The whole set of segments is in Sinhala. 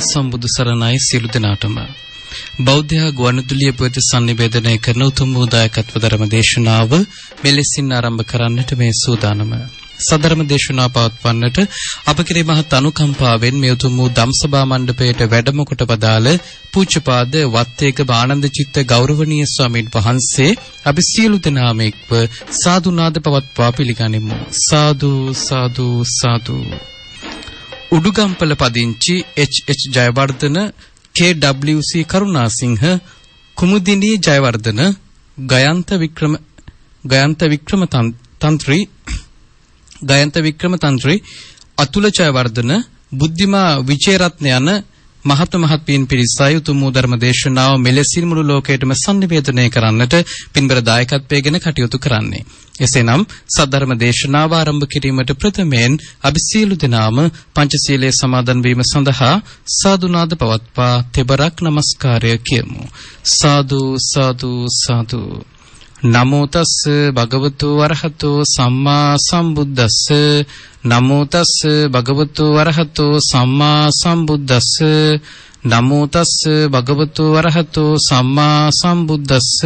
සම්බුදු සරණයි සියලු දෙනාටම. බෞද්ධ ගුවන්විදුලිය පුවත සංනිවේදනය කරන උතුම් උදායකත්ව ධර්ම දේශනාව මෙලෙසින් ආරම්භ කරන්නට මේ සූදානම. සදර්ම දේශනාව පවත්වන්නට අප කෙරෙහි මහත් අනුකම්පාවෙන් මේ උතුම් වූ ධම්සභා මණ්ඩපයට වැඩම කොට වදාළ පූජ්‍යපාද වත්තේක ආනන්ද චිත්ත ගෞරවනීය ස්වාමීන් වහන්සේ අපි සියලු දෙනාම එක්ව සාදු නාද පවත්වා පිළිගනිමු. සාදු සාදු සාදු. උඩුගම්පල පදිංචි H.H. ජයවර්ධන, K.W.C. කරුණාසිංහ, කුමුදිනී ජයවර්ධන, ගයන්ත වික්‍රම තන්ත්‍රි, අතුල ජයවර්ධන, බුද්ධිමා විජේරත්න යන මහත් පින් පිරිසයි උතුම් වූ ධර්ම දේශනාව මෙලෙසින් මුළු ලෝකයටම සංනිවේදනය කරන්නට පින්බර දායකත්වයෙන් කටයුතු කරන්නේ. එසේනම් සද්ධර්ම දේශනාව ආරම්භ කිරීමට ප්‍රථමයෙන් අපි සියලු දෙනාම පංචශීලයේ සමාදන් වීම සඳහා සාදු නාද පවත්වා තෙබරක් නමස්කාරය කියමු. සාදු සාදු සාදු. නමෝ තස් භගවතු වරහතෝ සම්මා සම්බුද්දස්ස. නමෝ තස් භගවතු වරහතෝ සම්මා සම්බුද්දස්ස. නමෝ තස් භගවතු වරහතෝ සම්මා සම්බුද්දස්ස.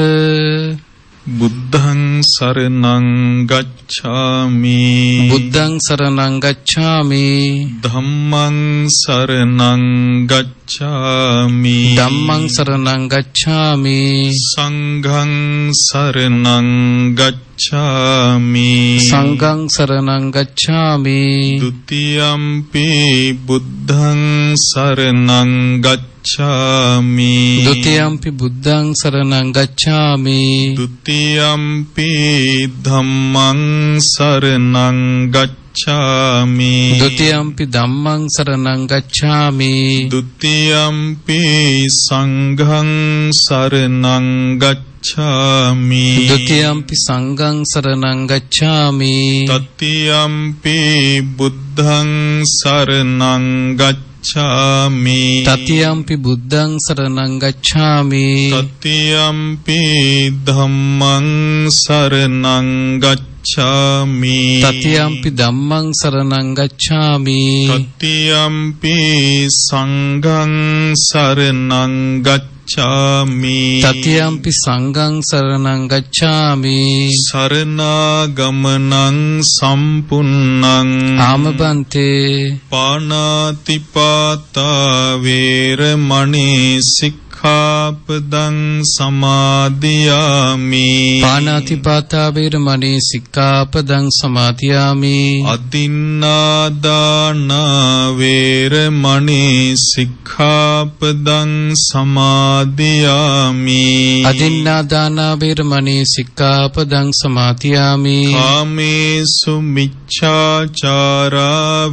බුද්ධං සරණං ගච්ඡාමි. බුද්ධං සරණං ගච්ඡාමි. ධම්මං සරණං ගච්ඡාමි. ධම්මං සරණං ගච්ඡාමි. සංඝං සරණං ගච්ඡාමි. සංඝං සරණං ගච්ඡාමි. ဒ ුතියම්පි බුද්ධං සරණං ගච්ඡාමි. ဒ ුතියම්පි බුද්ධං සරණං ගච්ඡාමි. ဒ ුතියම්පි ධම්මං සරණං ගච්ඡාමි. ဒ ුතියම්පි ධම්මං සරණං ගච්ඡාමි. ဒ ුතියම්පි සංඝං සරණං ගච්ඡාමි. ဒ ුතියම්පි සංඝං සරණං ගච්ඡාමි. තතියම්පි බුද්ධං සරණං ගච්ඡාමි. තතියම්පි බුද්ධං සරණං ගච්ඡාමි. තතියම්පි ධම්මං සරණං ගච්ඡාමි. තතියම්පි ධම්මං සරණං ගච්ඡාමි. තතියම්පි සංඝං සරණං ගච්ඡාමි. තතියම්පි සංඝං සරණං ගච්ඡාමි. සරණාගමනං සම්පුන්නං ආමබන්තේ පාණාතිපාතා වේරමණී සික්ඛාපදං සමාදියාමි. පාණාතිපාතා වේරමණී සික්ඛාපදං සමාදියාමි. අදින්නාදාන වේරමණී සික්ඛාපදං සමාදියාමි. අදින්නාදාන වේරමණී සික්ඛාපදං සමාදියාමි. කාමේසු මිච්ඡාචාරා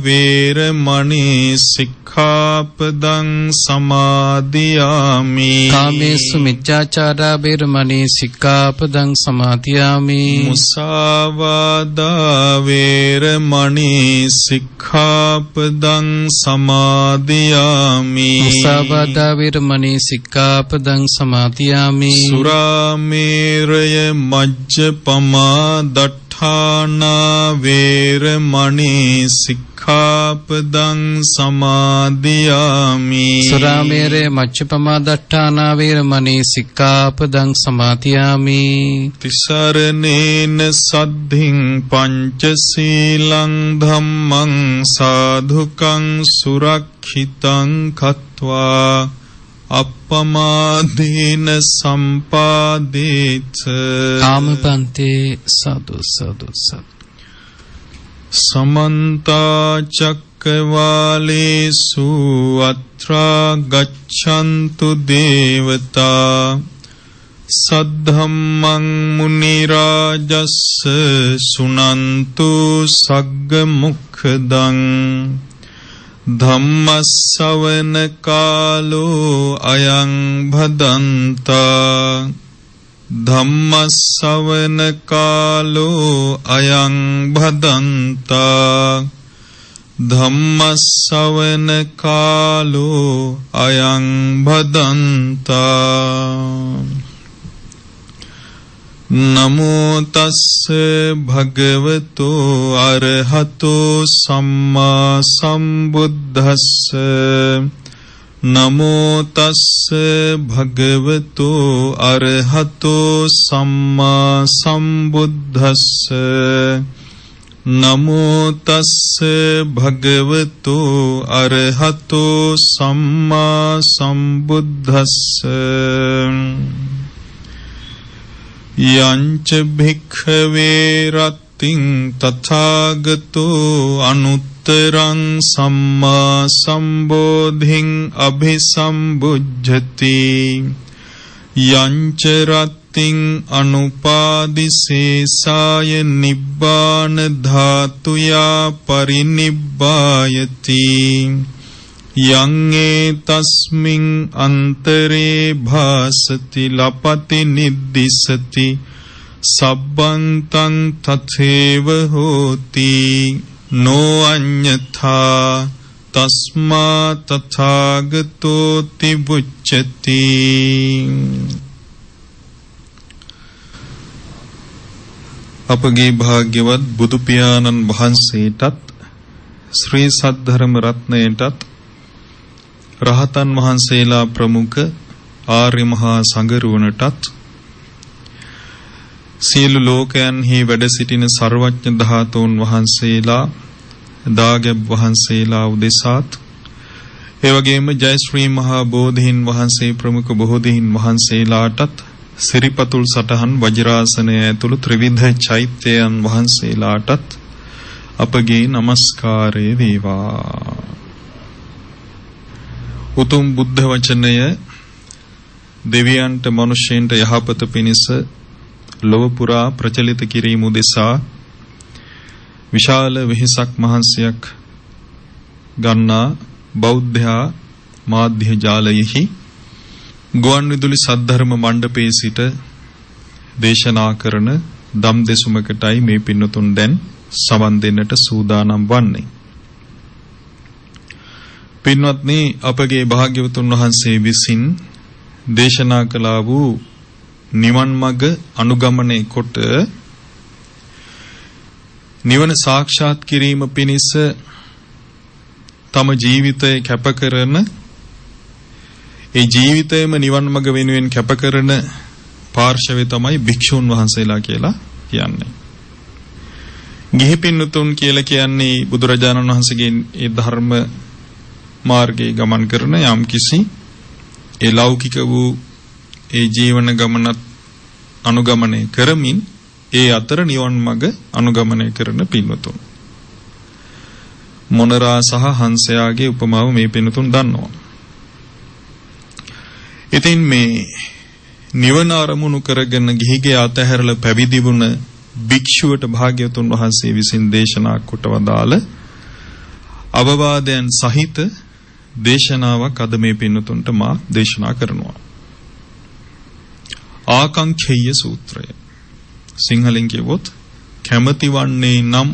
වේරමණී සික්ඛාපදං සමාදියාමි. කාමේසු මිච්ඡාචාරා වේරමණී සික්ඛාපදං සමාදියාමි. මුසාවාදා වේරමණී සික්ඛාපදං සමාදියාමි. මුසාවාදා වේරමණී සික්ඛාපදං සමාදියාමි. සුරාමේරය මජ්ජපමා දට්ඨානා වේරමණී සික්ඛාපදං සමාදියාමි. සුරාමේරය මජ්ජපමා දට්ඨානා වේරමණී සික්ඛාපදං සමාදියාමි. තිසරණේන සද්ධින් පංචශීලං ධම්මං සාධුකං සුරක්ෂිතං කତ୍වා අප්පමාදීන සම්පාදේත. ආමපන්තේ සාදු සාදු සාදු. සමන්ත චක්කවාලේසු අත්‍රා ගච්ඡන්තු දේවතා සද්ධම්මං මුනි රාජස්ස සුනන්තු සග්ග මුඛදං ධම්මස්සවන කාලෝ අයං භදන්තා. ධම්මස්සවන කාලෝ අයං භදන්තා. ධම්මස්සවන කාලෝ අයං භදන්තා. නමෝ තස්ස භගවතෝ අරහතෝ සම්මා සම්බුද්දස්ස. නමෝ තස්ස භගවතු අරහතෝ සම්මා සම්බුද්දස්ස නමෝ තස්ස භගවතු අරහතෝ සම්මා සම්බුද්දස්ස යංච භික්ඛවේ රත්තිං තථාගතෝ අනුත්තරං සම්මා සම්බෝධිං අභිසම්බුජ්ජති යංච රත්තිං අනුපාදිසේසාය නිබ්බාන ධාතුයා පරිනිබ්බායති යං ඒතස්මින් අන්තරේ භාසති ලපති නිද්දිසති සබ්බන්තං තථේව හෝති නෝ අඤ්ඤථා තස්මා තථාගතෝ තිබුච්චති. අපගේ භාග්‍යවත් බුදු පියාණන් වහන්සේටත් ශ්‍රී සද්ධර්ම රත්නයටත් රහතන් වහන්සේලා ප්‍රමුඛ ආර්ය මහා සංඝරුවනටත් සියලු ලෝකයන්හි වැඩ සිටින සර්වඥ ධාතුන් වහන්සේලා දාගැබ් වහන්සේලා උදෙසාත් ඒ වගේම ජයශ්‍රී මහා බෝධීන් වහන්සේ ප්‍රමුඛ බෝධීන් වහන්සේලාටත් සිරිපතුල් සටහන් වජිරාසනය ඇතුළු ත්‍රිවිධ චෛත්‍යයන් වහන්සේලාටත් අපගේ নমස්කාරය වේවා. උතුම් බුද්ධ වචනය දෙවියන්ට මනුෂ්‍යයන්ට යහපත පිණිස ලොව පුරා ප්‍රචලිත කිරීම උදෙසා විශාල වෙහෙසක් මහන්සියක් ගන්නා බෞද්ධ මාධ්‍ය ජාලයෙහි ගුවන් විදුලි සද්ධර්ම මණ්ඩපයේ සිට දේශනා කරන දම් දෙසුමකටයි මේ පින්නතුන් දැන් සවන් දෙන්නට සූදානම් වන්නේ. පින්වත්නි, අපගේ භාග්‍යවතුන් වහන්සේ විසින් දේශනා කළා වූ නිවන් මඟ අනුගමනය කොට නිවන සාක්ෂාත් කිරීම පිණිස තම ජීවිතය කැප කරන, ඒ ජීවිතයම නිවන් මඟ වෙනුවෙන් කැප කරන පාර්ශවය තමයි භික්ෂුන් වහන්සේලා කියලා කියන්නේ. ගිහි පින්නතුන් කියලා කියන්නේ බුදුරජාණන් වහන්සේගේ ඒ ධර්ම මාර්ගයේ ගමන් කරන යම් කිසි ඒ ලෞකික වූ ඒ ජීවන ගමනත් අනුගමනය කරමින් ඒ අතර නිවන් මඟ අනුගමනය කරන පින්වතුන්. මොනරා සහ හංසයාගේ උපමාව මේ පින්වතුන් දන්නවා. ඉතින් මේ නිවන අරමුණු කරගෙන ගිහිගේ අතහැරලා පැවිදි වුණ භික්ෂුවට භාග්‍යවතුන් වහන්සේ විසින් දේශනා කොට වදාළ අවවාදයන් සහිත දේශනාවක් අද මේ පින්වතුන්ට මා දේශනා කරනවා. ආකාංක්ෂේය සූත්‍රය. සිංහලෙන් කියවොත් කැමැති වන්නේ නම්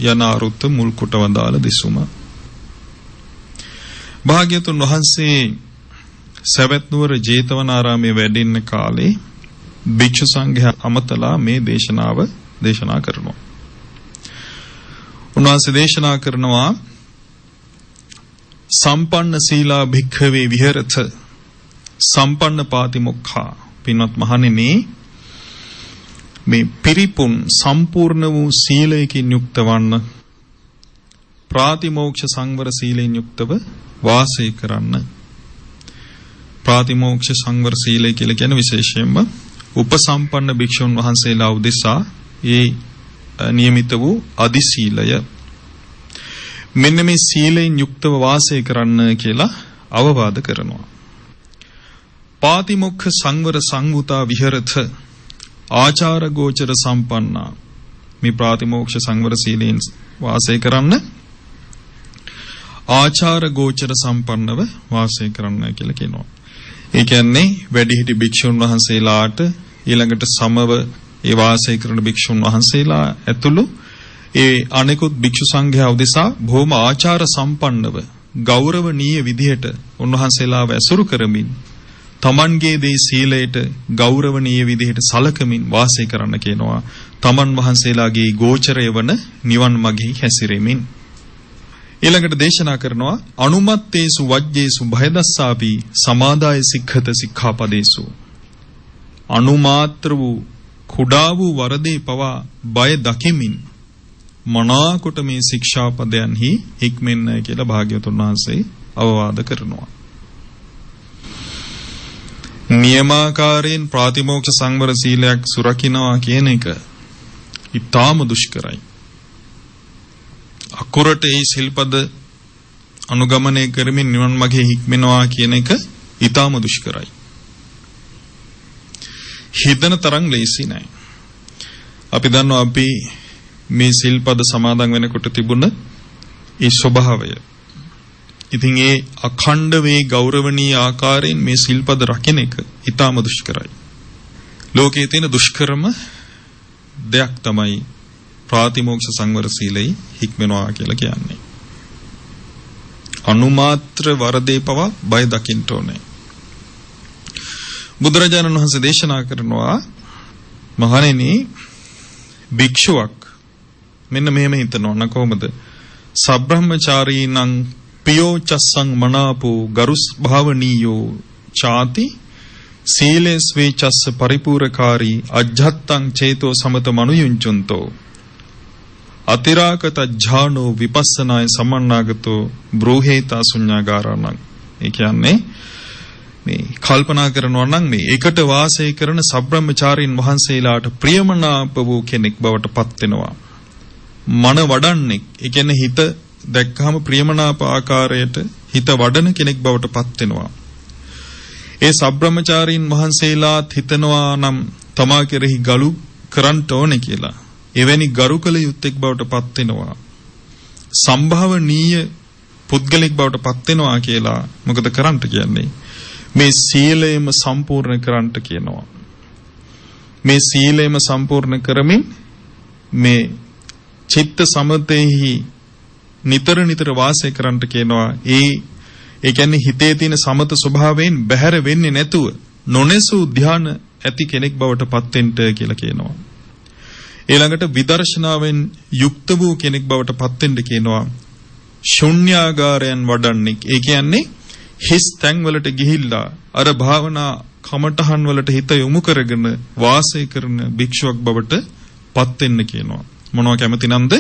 යන අරුත මුල් කොට වදාළ දෙසුම. භාග්‍යවතුන් වහන්සේ සවැත් නුවර ජේතවනාරාමයේ වැඩ ඉන්න කාලේ භික්ෂු සංඝයා අමතලා මේ දේශනාව දේශනා කරනවා. උන්වහන්සේ දේශනා කරනවා සම්පන්න සීලා භික්ඛවේ විහෙරත සම්පන්න පාතිමොක්ඛා. පින්වත් මහණෙනි, මේ පිරිපුන් සම්පූර්ණ වූ සීලයකින් යුක්ත වන්න, ප්‍රාතිමෝක්ෂ සංවර සීලයෙන් යුක්තව වාසය කරන්න. ප්‍රාතිමෝක්ෂ සංවර සීලය කියලා කියන විශේෂයෙන්ම උපසම්පන්න භික්ෂුන් වහන්සේලා උදෙසා ඒ නියමිත වූ අදි සීලය. මෙන්න මේ සීලයෙන් යුක්තව වාසය කරන්න කියලා අවවාද කරනවා. පාතිමොක්ඛ සංවර සංවුතා විහෙරත ආචාර ගෝචර සම්පන්නා. මේ ප්‍රාතිමෝක්ෂ සංවර සීලයෙන් වාසය කරන්න, ආචාර ගෝචර සම්පන්නව වාසය කරන්න කියලා කියනවා. ඒ කියන්නේ වැඩිහිටි භික්ෂුන් වහන්සේලාට ඊළඟට සමව ඒ වාසය කරන භික්ෂුන් වහන්සේලා ඇතුළු ඒ අනෙකුත් භික්ෂු සංඝයා උදෙසා බොහොම ආචාර සම්පන්නව ගෞරවනීය විදිහට උන්වහන්සේලාව ඇසුරු කරමින් තමන්ගේ දේ සීලයට ගෞරවනීය විදිහට සලකමින් වාසය කරන්න කියනවා. තමන් වහන්සේලාගේ ගෝචරය වන නිවන් මගෙහි හැසිරෙමින්. ඊළඟට දේශනා කරනවා අනුමත්තේසු වජ්ජේසු භයදස්සාපි සමාදාය සික්ඛත සික්ඛාපදේසු. අනුමාත්‍ර වූ කුඩා වූ වරදේ පවා බය දකිමින් මනාකොට මේ ශික්ෂාපදයන්හි හික්මෙන්න කියලා භාග්‍යවතුන් වහන්සේ අවවාද කරනවා. නියමාකාරයෙන් ප්‍රාතිමෝක්ෂ සංවර සීලයක් සුරකින්නවා කියන එක ඊටාම දුෂ්කරයි. අකුරට ඒ සිල්පද අනුගමනය කරමින් නිවන් මාර්ගයේ හික්මෙනවා කියන එක ඊටාම දුෂ්කරයි. හිතන තරම් ලේසි නෑ. අපි දන්නවා අපි මේ සිල්පද සමාදන් වෙනකොට තිබුණ ඒ ස්වභාවය. ඉතින් ඒ අඛණ්ඩ වේ ගෞරවණීය ආකාරයෙන් මේ සිල්පද රකින්න එක ඊටාම දුෂ්කරයි. ලෝකයේ තියෙන දුෂ්කරම දෙයක් තමයි ප්‍රාතිමෝක්ෂ සංවර සීලයි හික්මනවා කියලා කියන්නේ. අනුමාත්‍ර වරදේ පවා බය දකින්න ඕනේ. බුදුරජාණන් වහන්සේ දේශනා කරනවා මහණෙනි භික්ෂුවක් මෙන්න මෙහෙම හිතනවා න කොහොමද? සබ්‍රහ්මචාරීනං පියෝ චස්සං මනාපෝ ගරුස් භාවනීයෝ ചാති සීලේ ස්වේචස්ස පරිපූර්ණකාරී අජ්ජත්තං චේතෝ සමත මනුයුංචුන්තෝ අතිරාකත ඥානෝ විපස්සනාය සමන්නාගතෝ බ්‍රෝහේතා ශුඤ්ඤාගාරණං. ඒ කියන්නේ මේ කල්පනා කරනවා නම් මේ එකට වාසය කරන සබ්‍රහ්මචාරීන් වහන්සේලාට ප්‍රියමනාප වූ කෙනෙක් බවට පත් වෙනවා. මන වඩන්නේ, ඒ කියන්නේ හිත දැක්කම ප්‍රියමනාප ආකාරයට හිත වඩන කෙනෙක් බවට පත් වෙනවා. ඒ සබ්‍රහ්මචාරීන් වහන්සේලාත් හිතනවා නම් තමා කෙරෙහි ගලු කරන්න ඕනේ කියලා. එවැනි ගරුකල යුත්තේක් බවට පත් වෙනවා. සම්භාවනීය පුද්ගලෙක් බවට පත් වෙනවා කියලා මොකද කරන්න කියන්නේ? මේ සීලයම සම්පූර්ණ කරන්න කියනවා. මේ සීලයම සම්පූර්ණ කරමින් මේ චිත්ත සමතේහි නිතර නිතර වාසය කරන්න කියනවා. ඒ කියන්නේ හිතේ තියෙන සමත ස්වභාවයෙන් බැහැර වෙන්නේ නැතුව නොනැසූ ධාන ඇති කෙනෙක් බවට පත් වෙන්න කියලා කියනවා. ඊළඟට විදර්ශනාවෙන් යුක්ත වූ කෙනෙක් බවට පත් වෙන්න කියනවා. ශුන්‍යාගාරයන් වඩන්නේ. ඒ කියන්නේ හිස් තැන් වලට ගිහිල්ලා අර භාවනා කමඨහන් වලට හිත යොමු කරගෙන වාසය කරන භික්ෂුවක් බවට පත් වෙන්න කියනවා. මොනවා කැමති නම්ද?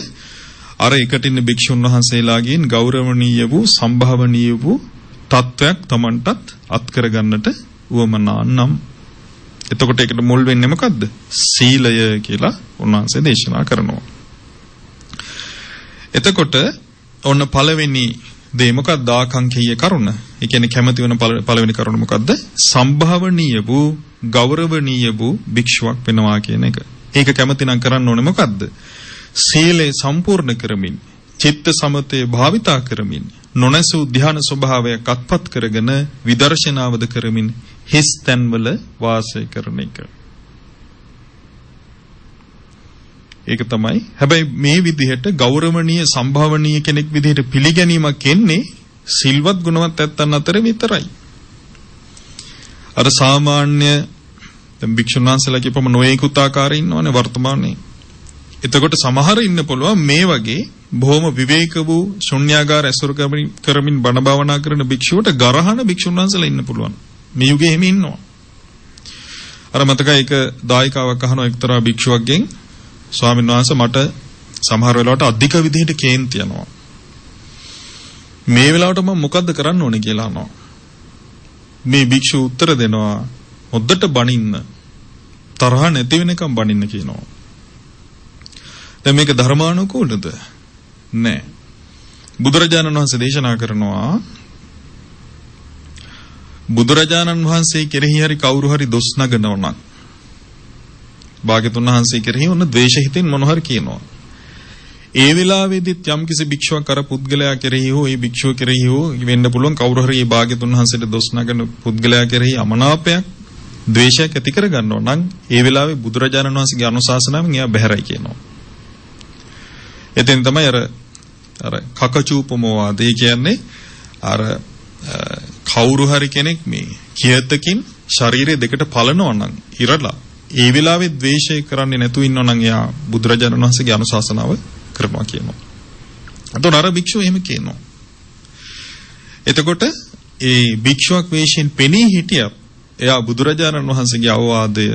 අර එකට ඉන්න භික්ෂුන් වහන්සේලාගෙන් ගෞරවණීය වූ සම්භාවනීය වූ තත්වයක් Tamanටත් අත් කරගන්නට උවමනා නම්. එතකොට ඒකට මුල් වෙන්නේ මොකද්ද? සීලය කියලා උන්වහන්සේ දේශනා කරනවා. එතකොට ඔන්න පළවෙනි දේ මොකක්ද? ආකාංක්ෂීය කරුණ. ඒ කියන්නේ කැමති වෙන පළවෙනි කරුණ මොකද්ද? සම්භාවනීය වූ ගෞරවණීය වූ භික්ෂුවක් වෙනවා කියන එක. ඒක කැමති නම් කරන්න ඕනේ මොකද්ද? සීලය සම්පූර්ණ කරමින්, චිත්ත සමතේ භාවිතා කරමින්, නොනැසූ ධ්‍යාන ස්වභාවයක් අත්පත් කරගෙන විදර්ශනාවද කරමින් හිස් තැන්වල වාසය කරන එක. ඒක තමයි. හැබැයි මේ විදිහට ගෞරවණීය සම්භාවනීය කෙනෙක් විදිහට පිළිගැනීමක් එන්නේ සිල්වත් ගුණවත් ඇත්තන් අතර විතරයි. අර සාමාන්‍ය දැන් භික්ෂුන් වහන්සේලා කියපම නොයෙකුත් ආකාරය ඉන්නවනේ වර්තමානයේ. එතකොට සමහර ඉන්න පුළුවන් මේ වගේ බොහොම විවේක වූ ශුන්‍යාගාර ඇසුරු කරමින් බණ භාවනා කරන භික්ෂුවට ගරහන භික්ෂුන් වහන්සේලා ඉන්න පුළුවන්. මේ යුගයේ එහෙම ඉන්නවා. අර මතකයි එක දායකාවක් අහනවා එක්තරා භික්ෂුවක්ගෙන්, ස්වාමීන් වහන්සේ මට සමහර වෙලාවට අධික විදිහට කේන්ති යනවා. මේ වෙලාවට මම මොකද්ද කරන්න ඕනේ කියලා අහනවා. මේ භික්ෂුව උත්තර දෙනවා, හොද්දට බනින්න, තරහ නැති වෙනකම් බනින්න කියනවා. දැන් මේක ධර්මානුකූලද? නෑ. බුදුරජාණන් වහන්සේ දේශනා කරනවා, බුදුරජාණන් වහන්සේ කෙරෙහි හරි කවුරු හරි දොස් නගනවා නම්, භාග්‍යතුන් වහන්සේ කෙරෙහි ඔන්න ද්වේෂ හිතෙන් මොන හරි කියනවා. ඒ වෙලාවේදීත් යම් කිසි භික්ෂුවක් අර පුද්ගලයා කෙරෙහි හෝ ඒ භික්ෂුව කෙරෙහි හෝ වෙන්න පුළුවන් කවුරු හරි මේ භාග්‍යතුන් වහන්සේට දොස් නගන පුද්ගලයා කෙරෙහි අමනාපයක්, ද්වේෂයක් ඇති කර ගන්නවා නම් ඒ වෙලාවේ බුදුරජාණන් වහන්සේගේ අනුශාසනාවෙන් එයා බැහැරයි කියනවා. එතෙන් තමයි අර කකචූපමවාද. ඒ කියන්නේ අර කවුරු හරි කෙනෙක් මේ කියතකින් ශරීරය දෙකට පලනවා නම් ඉරලා ඒ වෙලාවේ ද්වේෂය කරන්නේ නැතුව ඉන්නවා නම් එයා බුදුරජාණන් වහන්සේගේ අනුශාසනාව කරනවා කියනවා. අතන අර භික්ෂුව එහෙම කියනවා. එතකොට ඒ භික්ෂුවක් වේශයෙන් පෙනී හිටියත් එයා බුදුරජාණන් වහන්සේගේ අවවාදය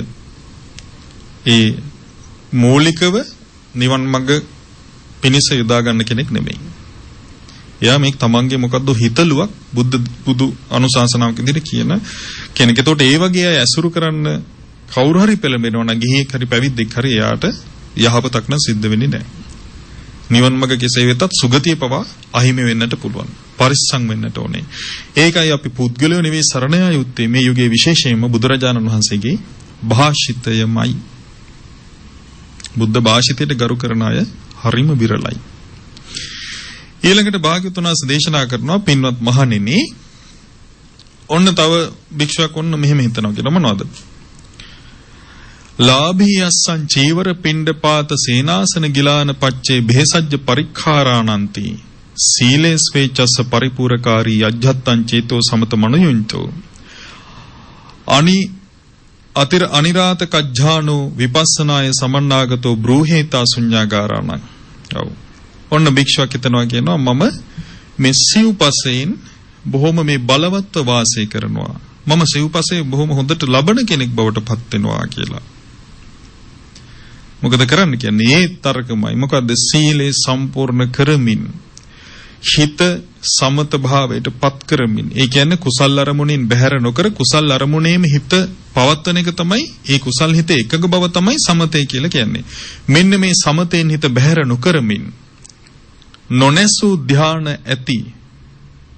ඒ මූලිකව නිවන් මඟ පිණිස යොදා ගන්න කෙනෙක් නෙමෙයි. එයා මේක තමන්ගේ මොකද්ද හිතලුවක් බුදු අනුශාසනාවක් විදිහට කියන කෙනෙක්. ඒතකොට ඒ වගේ අය ඇසුරු කරන්න කවුරු හරි පෙළඹෙනවා නම් ගිහියෙක් හරි පැවිද්දෙක් හරි එයාට යහපතක් නම් සිද්ධ වෙන්නේ නැහැ. නිවන් මඟ කෙසේ වෙතත් සුගතිය පවා අහිමි වෙන්නට පුළුවන්. පරිස්සම් වෙන්නට ඕනේ. ඒකයි අපි පුද්ගලයෝ නෙවෙයි සරණ යා යුත්තේ මේ යුගයේ විශේෂයෙන්ම බුදුරජාණන් වහන්සේගේ භාෂිතයමයි. බුද්ධ භාෂිතයට ගරු කරන අය හරිම විරලයි. ඊළඟට භාග්‍යවතුන් වහන්සේ දේශනා කරනවා පින්වත් මහණෙනි ඔන්න තව භික්ෂුවක් ඔන්න මෙහෙම හිතනවා කියලා මොනවද? ලාභී යස්සං චීවර පිණ්ඩපාත සේනාසන ගිලාන පච්චේ බෙහෙසජ්ජ පරික්ඛාරාණන්ති සීලේස් වේචස්ස පරිපූර්ණකාරී යජ්ජත්තං චේතෝ සමත මනයුංචෝ අතිර අනිරාත කජ්ජානෝ විපස්සනාය සමන්නාගතෝ බ්‍රූහේතා ශුඤ්ඤාගාරාණං. ඔව්. ඔන්න භික්ෂුවක් හිතනවා කියනවා මම මේ සිව්පසයෙන් බොහොම මේ බලවත්ව වාසය කරනවා. මම සිව්පසයේ බොහොම හොඳට ලබන කෙනෙක් බවට පත් වෙනවා කියලා. මොකද කරන්න කියන්නේ ඒ තරකමයි. මොකද්ද සීලේ සම්පූර්ණ කරමින් හිත සමත භාවයට පත් කරමින්. ඒ කියන්නේ කුසල් අරමුණෙන් බැහැර නොකර කුසල් අරමුණේම හිත පවත්වන එක තමයි ඒ කුසල් හිත එකඟ බව තමයි සමතේ කියලා කියන්නේ. මෙන්න මේ සමතෙන් හිත බැහැර නොකරමින් නොනැසූ ධාන ඇති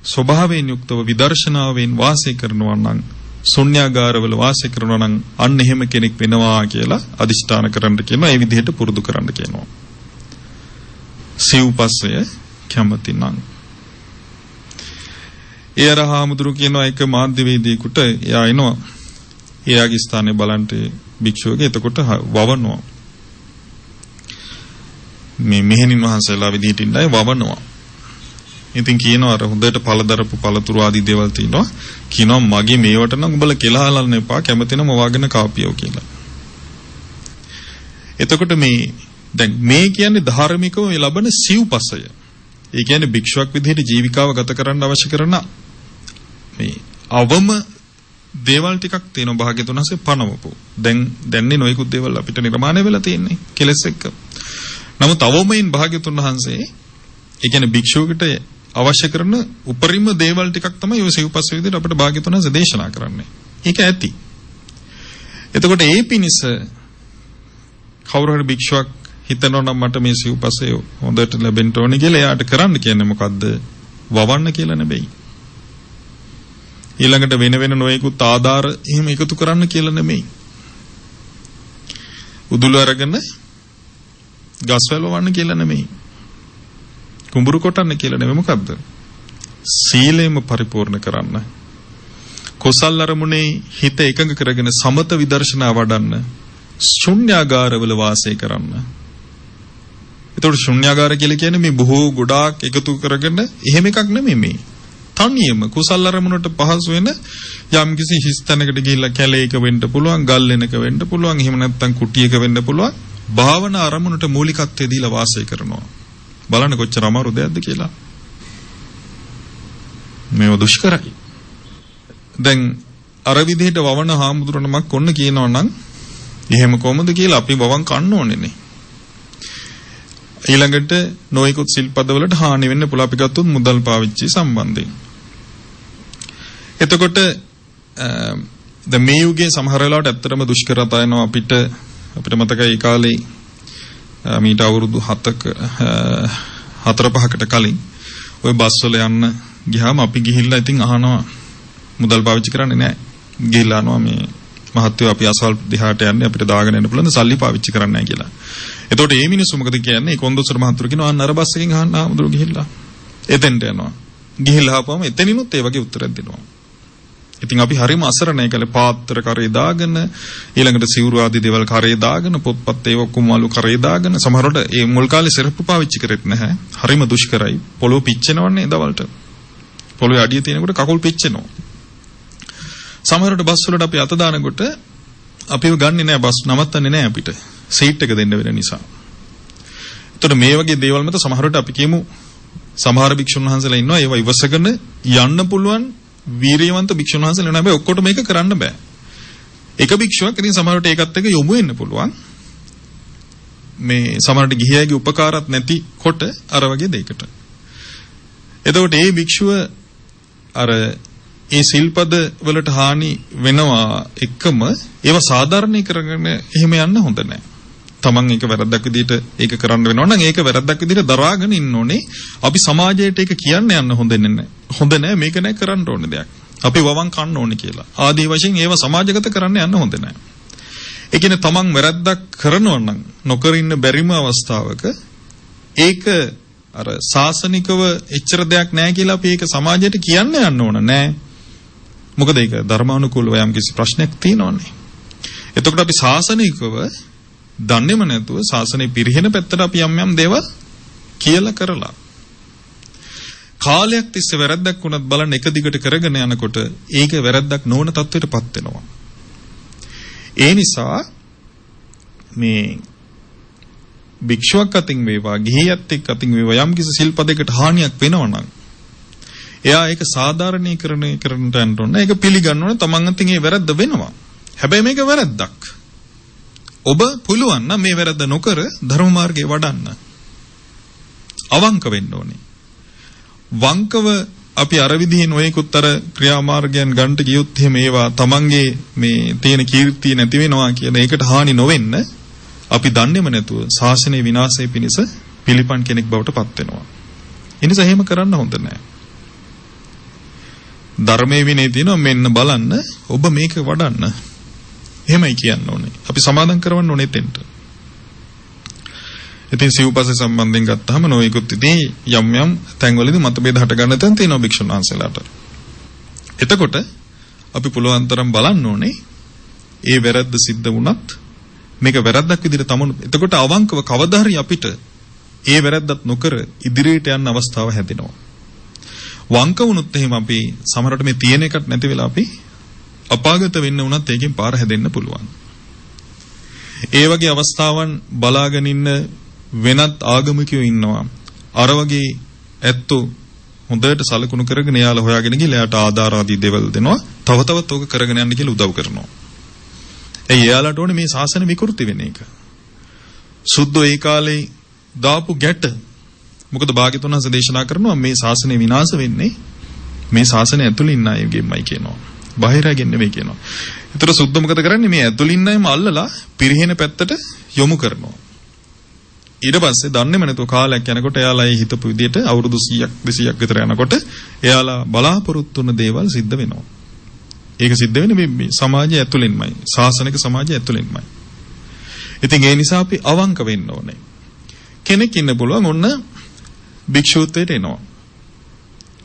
ස්වභාවයෙන් යුක්තව විදර්ශනාවෙන් වාසය කරනවා නම් ශුන්‍යාගාරවල වාසය කරනවා නම් අන්න එහෙම කෙනෙක් වෙනවා කියලා අදිෂ්ඨාන කරන්න කියනවා. ඒ විදිහට පුරුදු කරන්න කියනවා. සිව්පස්සය කැමති නම් එයරහාමුදුරු කියනවා එක මාධ්‍යවේදියෙකුට එයා එනවා. එයාගේ ස්ථානේ බලන්ට භික්ෂුවගේ එතකොට වවනවා. මේ මෙහෙණින් වහන්සේලා විදිහට ඉන්නයි වවනවා. ඉතින් කියනවා අර හොඳට පළදරපු පළතුරු ආදී දේවල් තියෙනවා. කියනවා මගේ මේවට නම් උඹලා කියලා හලන්න එපා කැමතිනම් වවාගෙන කාපියෝ කියලා. එතකොට දැන් මේ කියන්නේ ධාර්මිකව ලබන සිව්පසය. ඒ කියන්නේ භික්ෂුවක් විදිහට ජීවිකාව ගත කරන්න අවශ්‍ය කරන මේ අවම දේවල් ටිකක් තියෙනවා භාග්‍යතුන් වහන්සේ පනවපු. දැන්නේ නොයෙකුත් දේවල් අපිට නිර්මාණය වෙලා තියෙන්නේ කෙලස් එක්ක. නමුත් අවමයින් භාග්‍යතුන් වහන්සේ ඒ කියන්නේ භික්ෂුවකට අවශ්‍ය කරන උපරිම දේවල් ටිකක් තමයි ඔය සිව්පස්ස විදිහට අපිට භාග්‍යතුන් වහන්සේ දේශනා කරන්නේ. ඒක ඇති. එතකොට ඒ පිනිස කවුරු හරි භික්ෂුවක් හිතනවා නම් මට මේ සිව්පස්සේ හොඳට ලැබෙන්න ඕනේ කියලා එයාට කරන්න කියන්නේ මොකද්ද? වවන්න කියලා නෙවෙයි. ඊළඟට වෙන නොයෙකුත් ආධාර එහෙම එකතු කරන්න කියලා නෙමෙයි. උදුල අරගෙන ගස්වැල් වවන්න කියලා නෙමෙයි. කුඹුරු කොටන්න කියලා නෙමෙයි. මොකද්ද? සීලෙම පරිපූර්ණ කරන්න. කුසල් අරමුණේ හිත එකඟ කරගෙන සමත විදර්ශනා වඩන්න. ශුන්‍යාගාරවල වාසය කරන්න. ඒතකොට ශුන්‍යාගාර කියලා කියන්නේ මේ බොහෝ ගොඩාක් එකතු කරගෙන එහෙම එකක් නෙමෙයි මේ. තනියම කුසල් අරමුණට පහසු වෙන යම්කිසි හිස්තැනකට ගිහිල්ලා කැලේක වෙන්න පුළුවන්, ගල් වෙනක වෙන්න පුළුවන්, එහෙම නැත්නම් කුටියක වෙන්න පුළුවන්. භාවනා අරමුණට මූලිකත්වය දීලා වාසය කරනවා. බලන්න කොච්චර අමාරු දෙයක්ද කියලා. මේව දුෂ්කරයි. දැන් අර විදිහට වවන හාමුදුරනමක් ඔන්න කියනවා නම් එහෙම කොහොමද කියලා අපි වවන් කන්න ඕනේනේ. ඊළඟට නොයෙකුත් සිල්පදවලට හානි වෙන්න පුළුවන් අපි ගත්තොත් මුදල් පාවිච්චි සම්බන්ධයෙන්. එතකොට දැන් මේ යුගයේ සමහර වෙලාවට ඇත්තටම දුෂ්කරතා එනවා අපිට මතකයි ඒ කාලේ මීට අවුරුදු 4-5කට කලින් ওই බස් වල යන්න ගියාම අපි ගිහිල්ලා ඉතින් අහනවා මුදල් පාවිච්චි කරන්නේ නැහැ. ගිහිල්ලා අහනවා මේ මහත්තයෝ අපි අසවල් දිහාට යන්නේ අපිට දාගෙන යන්න පුළුවන් සල්ලි පාවිච්චි කරන්නේ නැහැ කියලා. එතකොට මේ මිනිස්සු මොකද කියන්නේ? කොන්දොස්තර මහතුරු කියනවා අන්න අර බස් එකෙන් අහන්න ආමුදුරු ගිහිල්ලා. එතෙන්ට යනවා. ගිහිල්ලා ආපුවම එතනිනුත් ඒ වගේ උත්තරයක් දෙනවා. ඉතින් අපි හරිම අසරණයි කලේ පාත්‍ර කරේ දාගෙන ඊළඟට සිවුරු ආදී දේවල් කරේ දාගෙන පොත්පත් ඒ ඔක්කොම අලු කරේ දාගෙන සමහරවිට මේ මුල් කාලේ සෙරප්පු පාවිච්චි කරෙත් නැහැ. හරිම දුෂ්කරයි. පොළොව පිච්චෙනවන්නේ දවල්ට. පොළොවේ අඩිය තියෙනකොට කකුල් පිච්චෙනවා. සමහරවිට බස් වලට අපි අත දානකොට අපිව ගන්නෙ නැහැ බස් නවත්තන්නේ නැහැ අපිට. සීට් එක දෙන්න වෙන නිසා. ඒතර මේ වගේ දේවල් මත සමහරවිට අපි කියමු සමහර භික්ෂුන් වහන්සේලා ඉන්නවා ඒවා ඉවසගෙන යන්න පුළුවන් වීරියවන්ත භික්ෂුන් වහන්සේලා ඉන්නවා. හැබැයි ඔක්කොට මේක කරන්න බෑ. එක භික්ෂුවක් ඉතින් සමහරවිට ඒකත් එක්ක යොමු වෙන්න පුළුවන්. මේ සමහරවිට ගිහියගේ උපකාරات නැතිකොට අර වගේ දෙයකට. එතකොට මේ භික්ෂුව අර ඒ සිල්පද වලට හානි වෙනවා එක්කම ඒවා සාධාරණී කරගෙන එහෙම යන්න හොඳ නැහැ. තමන් ඒක වැරද්දක් විදිහට ඒක කරන්න වෙනවා නම් ඒක වැරද්දක් විදිහට දරාගෙන ඉන්න ඕනේ. අපි සමාජයට ඒක කියන්න යන්න හොඳ නැහැ. හොඳ නැහැ මේක නෑ කරන්න ඕනේ දෙයක්. අපි වවන් කන්න ඕනේ කියලා. ආදී වශයෙන් ඒවා සමාජගත කරන්න යන්න හොඳ නැහැ. ඒ කියන්නේ තමන් වැරද්දක් කරනවා නම් නොකර ඉන්න බැරිම අවස්ථාවක ඒක අර සාසනිකව එච්චර දෙයක් නැහැ කියලා අපි ඒක සමාජයට කියන්න යන්න ඕන නෑ. මොකද ඒක ධර්මානුකූලව යම් කිසි ප්‍රශ්නයක් තියෙනවනේ. එතකොට අපි සාසනිකව දන්නේම නැතුව සාසනේ පිරිහෙන පැත්තට අපි යම් යම් දේවල් කියලා කරලා කාලයක් තිස්සේ වැරද්දක් වුණත් බලන්න එක දිගට කරගෙන යනකොට ඒක වැරද්දක් නොවන තත්ත්වයටපත් වෙනවා. ඒ නිසා මේ භික්ෂුවක් අතින් වේවා ගිහියත් එක්ක අතින් වේවා යම් කිසි සිල්පදයකට හානියක් වෙනවා නම් එයා ඒක සාධාරණීකරණය කරන්නට යන්න ඕනේ. ඒක පිළිගන්න ඕනේ. තමන් අතින් ඒ වැරද්ද වෙනවා. හැබැයි මේක වැරද්දක්. ඔබ පුළුවන් නම් මේ වැරද්ද නොකර ධර්ම මාර්ගේ වඩන්න. අවංක වෙන්න ඕනේ. වංකව අපි අර විදිහේ නොයෙකුත් අර ක්‍රියාමාර්ගයන් ගන්නට ගියොත් එහෙම ඒවා තමන්ගේ මේ තියෙන කීර්තිය නැති වෙනවා කියන ඒකට හානි නොවෙන්න අපි දන්නේම නැතුව ශාසනයේ විනාශය පිණිස පිළිපන් කෙනෙක් බවට පත් වෙනවා. ඒ නිසා එහෙම කරන්න හොඳ නැහැ. ධර්මයේ විනය තියෙනවා මෙන්න බලන්න ඔබ මේක වඩන්න. එහෙමයි කියන්න ඕනේ. අපි සමාදම් කරවන්න ඕනේ එතෙන්ට. ඉතින් සිව්පස්සේ සම්බන්ධයෙන් ගත්තාම නොයෙකුත් ඉතින් යම් යම් තැන්වලදී මතභේද හට ගන්න තැන් තියෙනවා භික්ෂුන් වහන්සේලාට. එතකොට අපි පුළුවන් තරම් බලන්න ඕනේ ඒ වැරද්ද සිද්ධ වුණත් මේක වැරද්දක් විදිහට තමනු. එතකොට අවංකව කවදා හරි අපිට ඒ වැරද්දත් නොකර ඉදිරියට යන්න අවස්ථාව හැදෙනවා. වංක වුණොත් එහෙම අපි සමහරවිට මේ තියෙන එකක් නැති වෙලා අපි අපාගත වෙන්න උනත් ඒකෙන් පාර හැදෙන්න පුළුවන්. ඒ වගේ අවස්ථාවන් බලාගෙන ඉන්න වෙනත් ආගමිකයෝ ඉන්නවා. අර වගේ ඇත්තෝ හොඳට සලකුණු කරගෙන යාලා හොයාගෙන ගිහලා එයාට ආධාර ආදී දේවල් දෙනවා. තව තවත් ඕක කරගෙන යන්න කියලා උදව් කරනවා. එයාලට ඕනේ මේ ශාසන විකෘති වෙන එක. සුද්ධෝ ඒ කාලේ දාපු ගැට. මොකද භාග්‍යතුන් වහන්සේ දේශනා කරනවා මේ ශාසනය විනාශ වෙන්නේ මේ ශාසනය ඇතුළේ ඉන්න අයගෙන්මයි කියනවා. බාහිරයෙන් නෙමෙයි කියනවා. ඒතර සුද්ධ මොකද කරන්නේ මේ ඇතුළේ ඉන්න අයම අල්ලලා පිරිහෙන පැත්තට යොමු කරනවා. ඊට පස්සේ දන්නේම නැතුව කාලයක් යනකොට එයාලා ඒ හිතපු විදිහට අවුරුදු 100ක් 200ක් විතර යනකොට එයාලා බලාපොරොත්තු වෙන දේවල් සිද්ධ වෙනවා. ඒක සිද්ධ වෙන්නේ මේ සමාජය ඇතුළෙන්මයි. ශාසනික සමාජය ඇතුළෙන්මයි. ඉතින් ඒ නිසා අපි අවංක වෙන්න ඕනේ. කෙනෙක් ඉන්න පුළුවන් ඔන්න භික්ෂුත්වයට එනවා.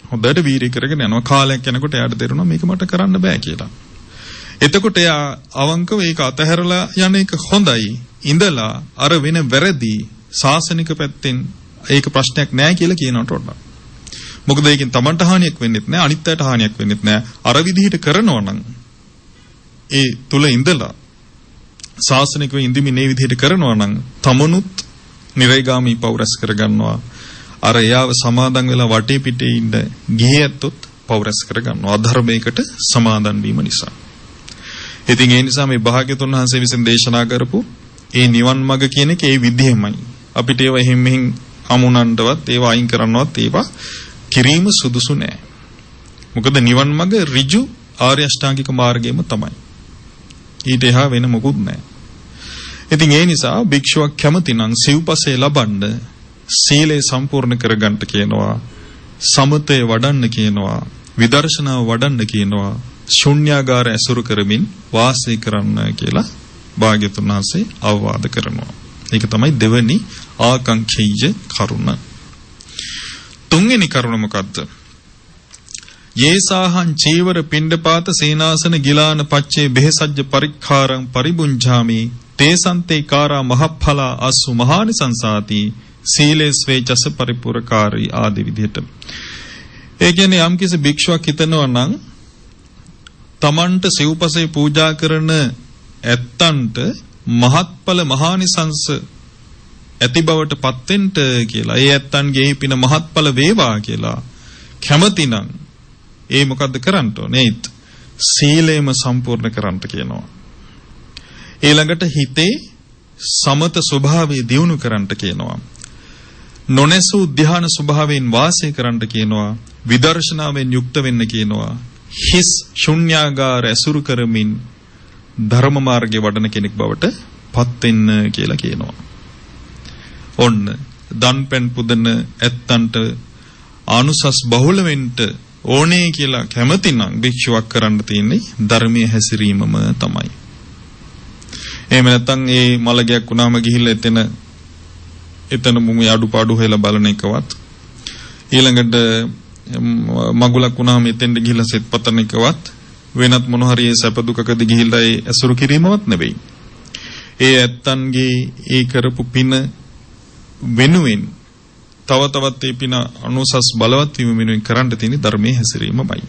හොඳට වීරිය කරගෙන යනවා. කාලයක් යනකොට එයාට තේරෙනවා මේක මට කරන්න බෑ කියලා. එතකොට එයා අවංකව ඒක අතහැරලා යන එක හොඳයි. ඉඳලා අර වෙන වැරදි ශාසනික පැත්තෙන් ඒක ප්‍රශ්නයක් නෑ කියලා කියනවට වඩා. මොකද ඒකෙන් Tamanට හානියක් වෙන්නෙත් නෑ අනිත් අයට හානියක් වෙන්නෙත් නෑ. අර විදිහට කරනවා නම් ඒ තුල ඉඳලා ශාසනිකව ඉඳිමින් මේ විදිහට කරනවා නම් තමනුත් නිරේගාමී පෞරස් කරගන්නවා. අර එයාව සමාදන් වෙලා වටේ පිටේ ඉන්න ගිහියත්ොත් පෞරස් කරගන්නවා. අධර්මයකට සමාදන් වීම නිසා. ඉතින් ඒ නිසා මේ භාග්‍යතුන් වහන්සේ විසින් දේශනා කරපු ඒ නිවන් මඟ කියන එක ඒ විදිහෙමයි. අපිට ඒවා එහෙම මෙහෙන් හමුනන්නවත් ඒවා අයින් කරන්නවත් ඒවා කිරීම සුදුසු නෑ. මොකද නිවන් මඟ ඍජු ආර්ය අෂ්ටාංගික මාර්ගයම තමයි. ඊට එහා වෙන මොකුත් නෑ. ඉතින් ඒ නිසා භික්ෂුවක් කැමති නම් සිව්පසේ ලබන්න සීලය සම්පූර්ණ කරගන්න කියනවා. සමතය වඩන්න කියනවා. විදර්ශනාව වඩන්න කියනවා. ශුන්‍යාගාර ඇසුරු කරමින් වාසය කරන්න කියලා භාග්‍යතුන් වහන්සේ අවවාද කරනවා. ඒක තමයි දෙවැනි ආකාංක්ෂීය කරුණ. තුන්වෙනි කරුණ මොකද්ද? යේසාහං චීවර පිණ්ඩපාත සේනාසන ගිලාන පච්චේ බෙහෙසජ්ජ පරික්ඛාරං පරිබුංජාමි තේසන්තේ කාරා මහප්ඵලා අසු මහානිසංසාති සීලේස්වේ චස පරිපූර්ණකාරී ආදී විදිහට. ඒ කියන්නේ යම්කිසි භික්ෂුවක් හිතනවා නම් තමන්ට සිව්පසේ පූජා කරන ඇත්තන්ට මහත්ඵල මහානිසංස ඇති බවට පත් වෙන්න කියලා. ඒ ඇත්තන්ගේ පින මහත්ඵල වේවා කියලා කැමතිනම් ඒ මොකද්ද කරන්න ඕනේ? සීලයම සම්පූර්ණ කරන්න කියනවා. ඊළඟට හිතේ සමත ස්වභාවය දියුණු කරන්න කියනවා. නොනැසූ ධ්‍යාන ස්වභාවයෙන් වාසය කරන්න කියනවා. විදර්ශනාවෙන් යුක්ත වෙන්න කියනවා. හිස් ශුන්‍යාගාර ඇසුරු කරමින් ධර්ම මාර්ගයේ වඩන කෙනෙක් බවට පත් වෙන්න කියලා කියනවා. ඔන්න දන්පැන් පුදන ඇත්තන්ට ආනුසස් බහුල වෙන්න ඕනේ කියලා කැමතිනම් භික්ෂුවක් කරන්න තියෙන්නේ ධර්මයේ හැසිරීමම තමයි. එහෙම නැත්නම් ඒ මලගයක් වුණාම ගිහිල්ලා එතන මුමේ අඩුපාඩු හොයලා බලන එකවත් ඊළඟට මගුලක් වුණාම එතෙන්ට ගිහිල්ලා සෙත් පතන එකවත් වෙනත් මොන හරි සැප දුකකදී ගිහිල්ලා ඒ ඇසුරු කිරීමවත් නෙවෙයි. ඒ ඇත්තන්ගේ ඒ කරපු පින වෙනුවෙන් තව තවත් ඒ පින අනුසස් බලවත් වීම වෙනුවෙන් කරන්න තියෙන ධර්මයේ හැසිරීමමයි.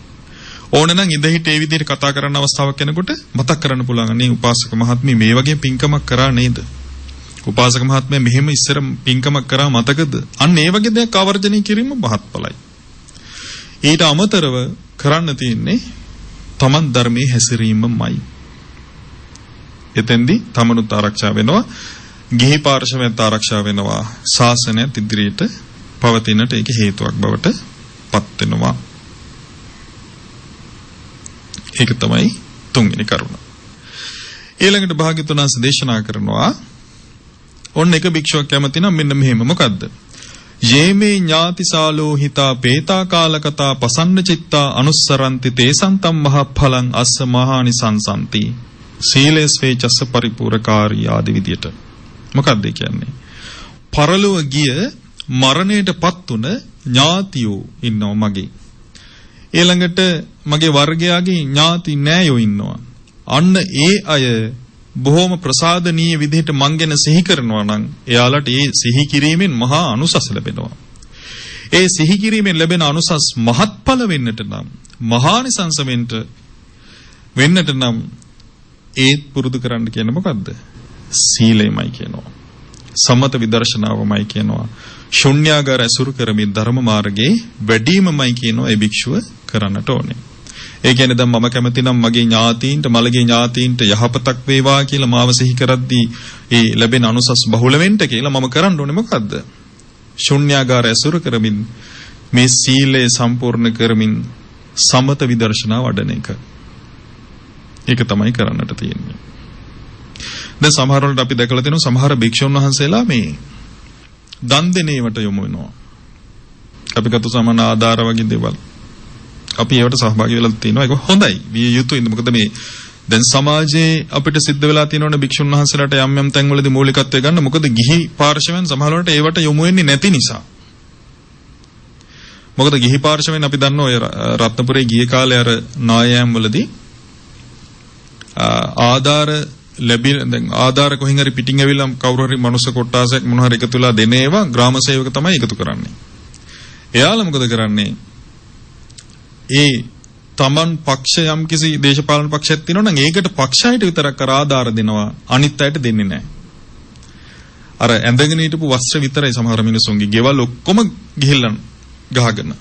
ඕනනම් ඉඳහිට ඒ විදිහට කතා කරන්න අවස්ථාවක් එනකොට මතක් කරන්න පුළුවන් අනේ උපාසක මහත්මිය මේ වගේ පින්කමක් කරා නේද? උපාසක මහත්මයා මෙහෙම ඉස්සර පින්කමක් කරා මතකද? අන්න ඒ වගේ දෙයක් ආවර්ජනය කිරීම මහත්ඵලයි. ඊට අමතරව කරන්න තියෙන්නේ තමන් ධර්මයේ හැසිරීමමයි. එතෙන්දී තමනුත් ආරක්ෂා වෙනවා, ගිහි පාර්ශවයත් ආරක්ෂා වෙනවා, ශාසනයත් ඉදිරියට පවතිනට ඒක හේතුවක් බවට පත් වෙනවා. ඒක තමයි තුන්වෙනි කරුණ. ඊළඟට භාග්‍යවතුන් වහන්සේ දේශනා කරනවා ඔන්න එක භික්ෂුවක් කැමති නම් මෙන්න මෙහෙම මොකද්ද? යේමේ ඥාතිසාලෝ හිතා පේතා කාලකතා පසන්න චිත්තා අනුස්සරන්ති තේසන්තම් මහඵලං අස්ස මහානි සංසන්ති සීලේස් වේචස්ස පරිපූර්ණකාරී ආදි විදියට. මොකක්ද කියන්නේ? පරලොව ගිය මරණයටපත් උන ඥාතියෝ ඉන්නවා මගේ. ඊළඟට මගේ වර්ගයාගේ ඥාති නෑයෝ ඉන්නවා. අන්න ඒ අය බොහොම ප්‍රසාදනීය විදිහට මං ගැන සිහි කරනවා නම් එයාලට ඒ සිහි කිරීමෙන් මහා අනුසස් ලැබෙනවා. ඒ සිහි කිරීමෙන් ලැබෙන අනුසස් මහත්ඵල වෙන්නට නම් මහානිසංස වෙන්නට නම් ඒත් පුරුදු කරන්න කියන්නේ මොකද්ද? සීලයමයි කියනවා. සමත විදර්ශනාවමයි කියනවා. ශුන්‍යාගාර ඇසුරු කරමින් ධර්ම මාර්ගයේ වැඩිමමයි කියනවා ඒ භික්ෂුව කරන්නට ඕනේ. ඒ කියන්නේ දැන් මම කැමති නම් මගේ ඥාතීන්ට මලගේ ඥාතීන්ට යහපතක් වේවා කියලා මාව සිහි කරද්දී ඒ ලැබෙන අනුසස් බහුල වෙන්න කියලා මම කරන්න ඕනේ මොකද්ද? ශුන්‍යාගාර ඇසුරු කරමින් මේ සීලය සම්පූර්ණ කරමින් සමත විදර්ශනා වඩන එක. ඒක තමයි කරන්නට තියෙන්නේ. දැන් සමහර වෙලාවට අපි දැකලා තියෙනවා සමහර භික්ෂුන් වහන්සේලා මේ දන් දෙන ඒවට යොමු වෙනවා. අපි ගත්ත සමාන ආධාර වගේ දේවල්. අපි ඒවට සහභාගී වෙලා තියෙනවා. ඒක හොඳයි. විය යුතුයි. මොකද මේ දැන් සමාජයේ අපිට සිද්ධ වෙලා තියෙනවනේ භික්ෂුන් වහන්සේලාට යම් යම් තැන්වලදී මූලිකත්වය ගන්න. මොකද ගිහි පාර්ශවයන් සමහර වෙලාවට ඒවට යොමු වෙන්නේ නැති නිසා. මොකද ගිහි පාර්ශවයෙන් අපි දන්නවා ඔය රත්නපුරේ ගිය කාලේ අර නායයන් වලදී ආධාර ලැබි දැන් ආධාර කොහෙන් හරි පිටින් ඇවිල්ලා කවුරු හරි මනුස්ස කොට්ටාසයක් මොන හරි එකතු වෙලා දෙන ඒවා ග්‍රාම සේවක තමයි එකතු කරන්නේ. එයාලා මොකද කරන්නේ? ඒ තමන් පක්ෂ යම් කිසි දේශපාලන පක්ෂයක් තියෙනවා නම් ඒකට පක්ෂයට විතරක් කර ආධාර දෙනවා, අනිත් අයට දෙන්නේ නැහැ. අර ඇඳගෙන හිටපු වස්ත්‍ර විතරයි සමහර මිනිස්සුන්ගේ ගෙවල් ඔක්කොම ගිහිල්ලා ගහගෙන.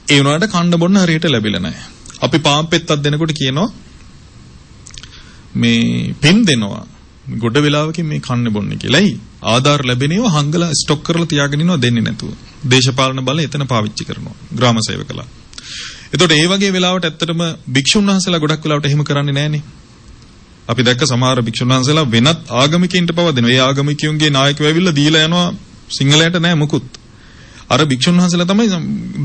ඒ වුණාට කන්න බොන්න හරියට ලැබිලා නැහැ. අපි පාන් පෙත්තක් දෙනකොට කියනවා මේ පින් දෙනවා ගොඩ වෙලාවකින් මේ කන්නේ බොන්නේ කියලායි. ආධාර ලැබෙනේව හංගලා ස්ටොක් කරලා තියාගෙන ඉනවා දෙන්නේ නැතුව. දේශපාලන බලය එතන පාවිච්චි කරනවා ග්‍රාම සේවකලා. එතකොට ඒ වගේ වෙලාවට ඇත්තටම භික්ෂුන් වහන්සේලා ගොඩක් වෙලාවට එහෙම කරන්නේ නැහනේ. අපි දැක්ක සමහර භික්ෂුන් වහන්සේලා වෙනත් ආගමිකයින්ට පව දෙනවා. ඒ ආගමිකයන්ගේ නායකයෝ ඇවිල්ලා දීලා යනවා සිංහලයට නැහැ මොකුත්. අර භික්ෂුන් වහන්සේලා තමයි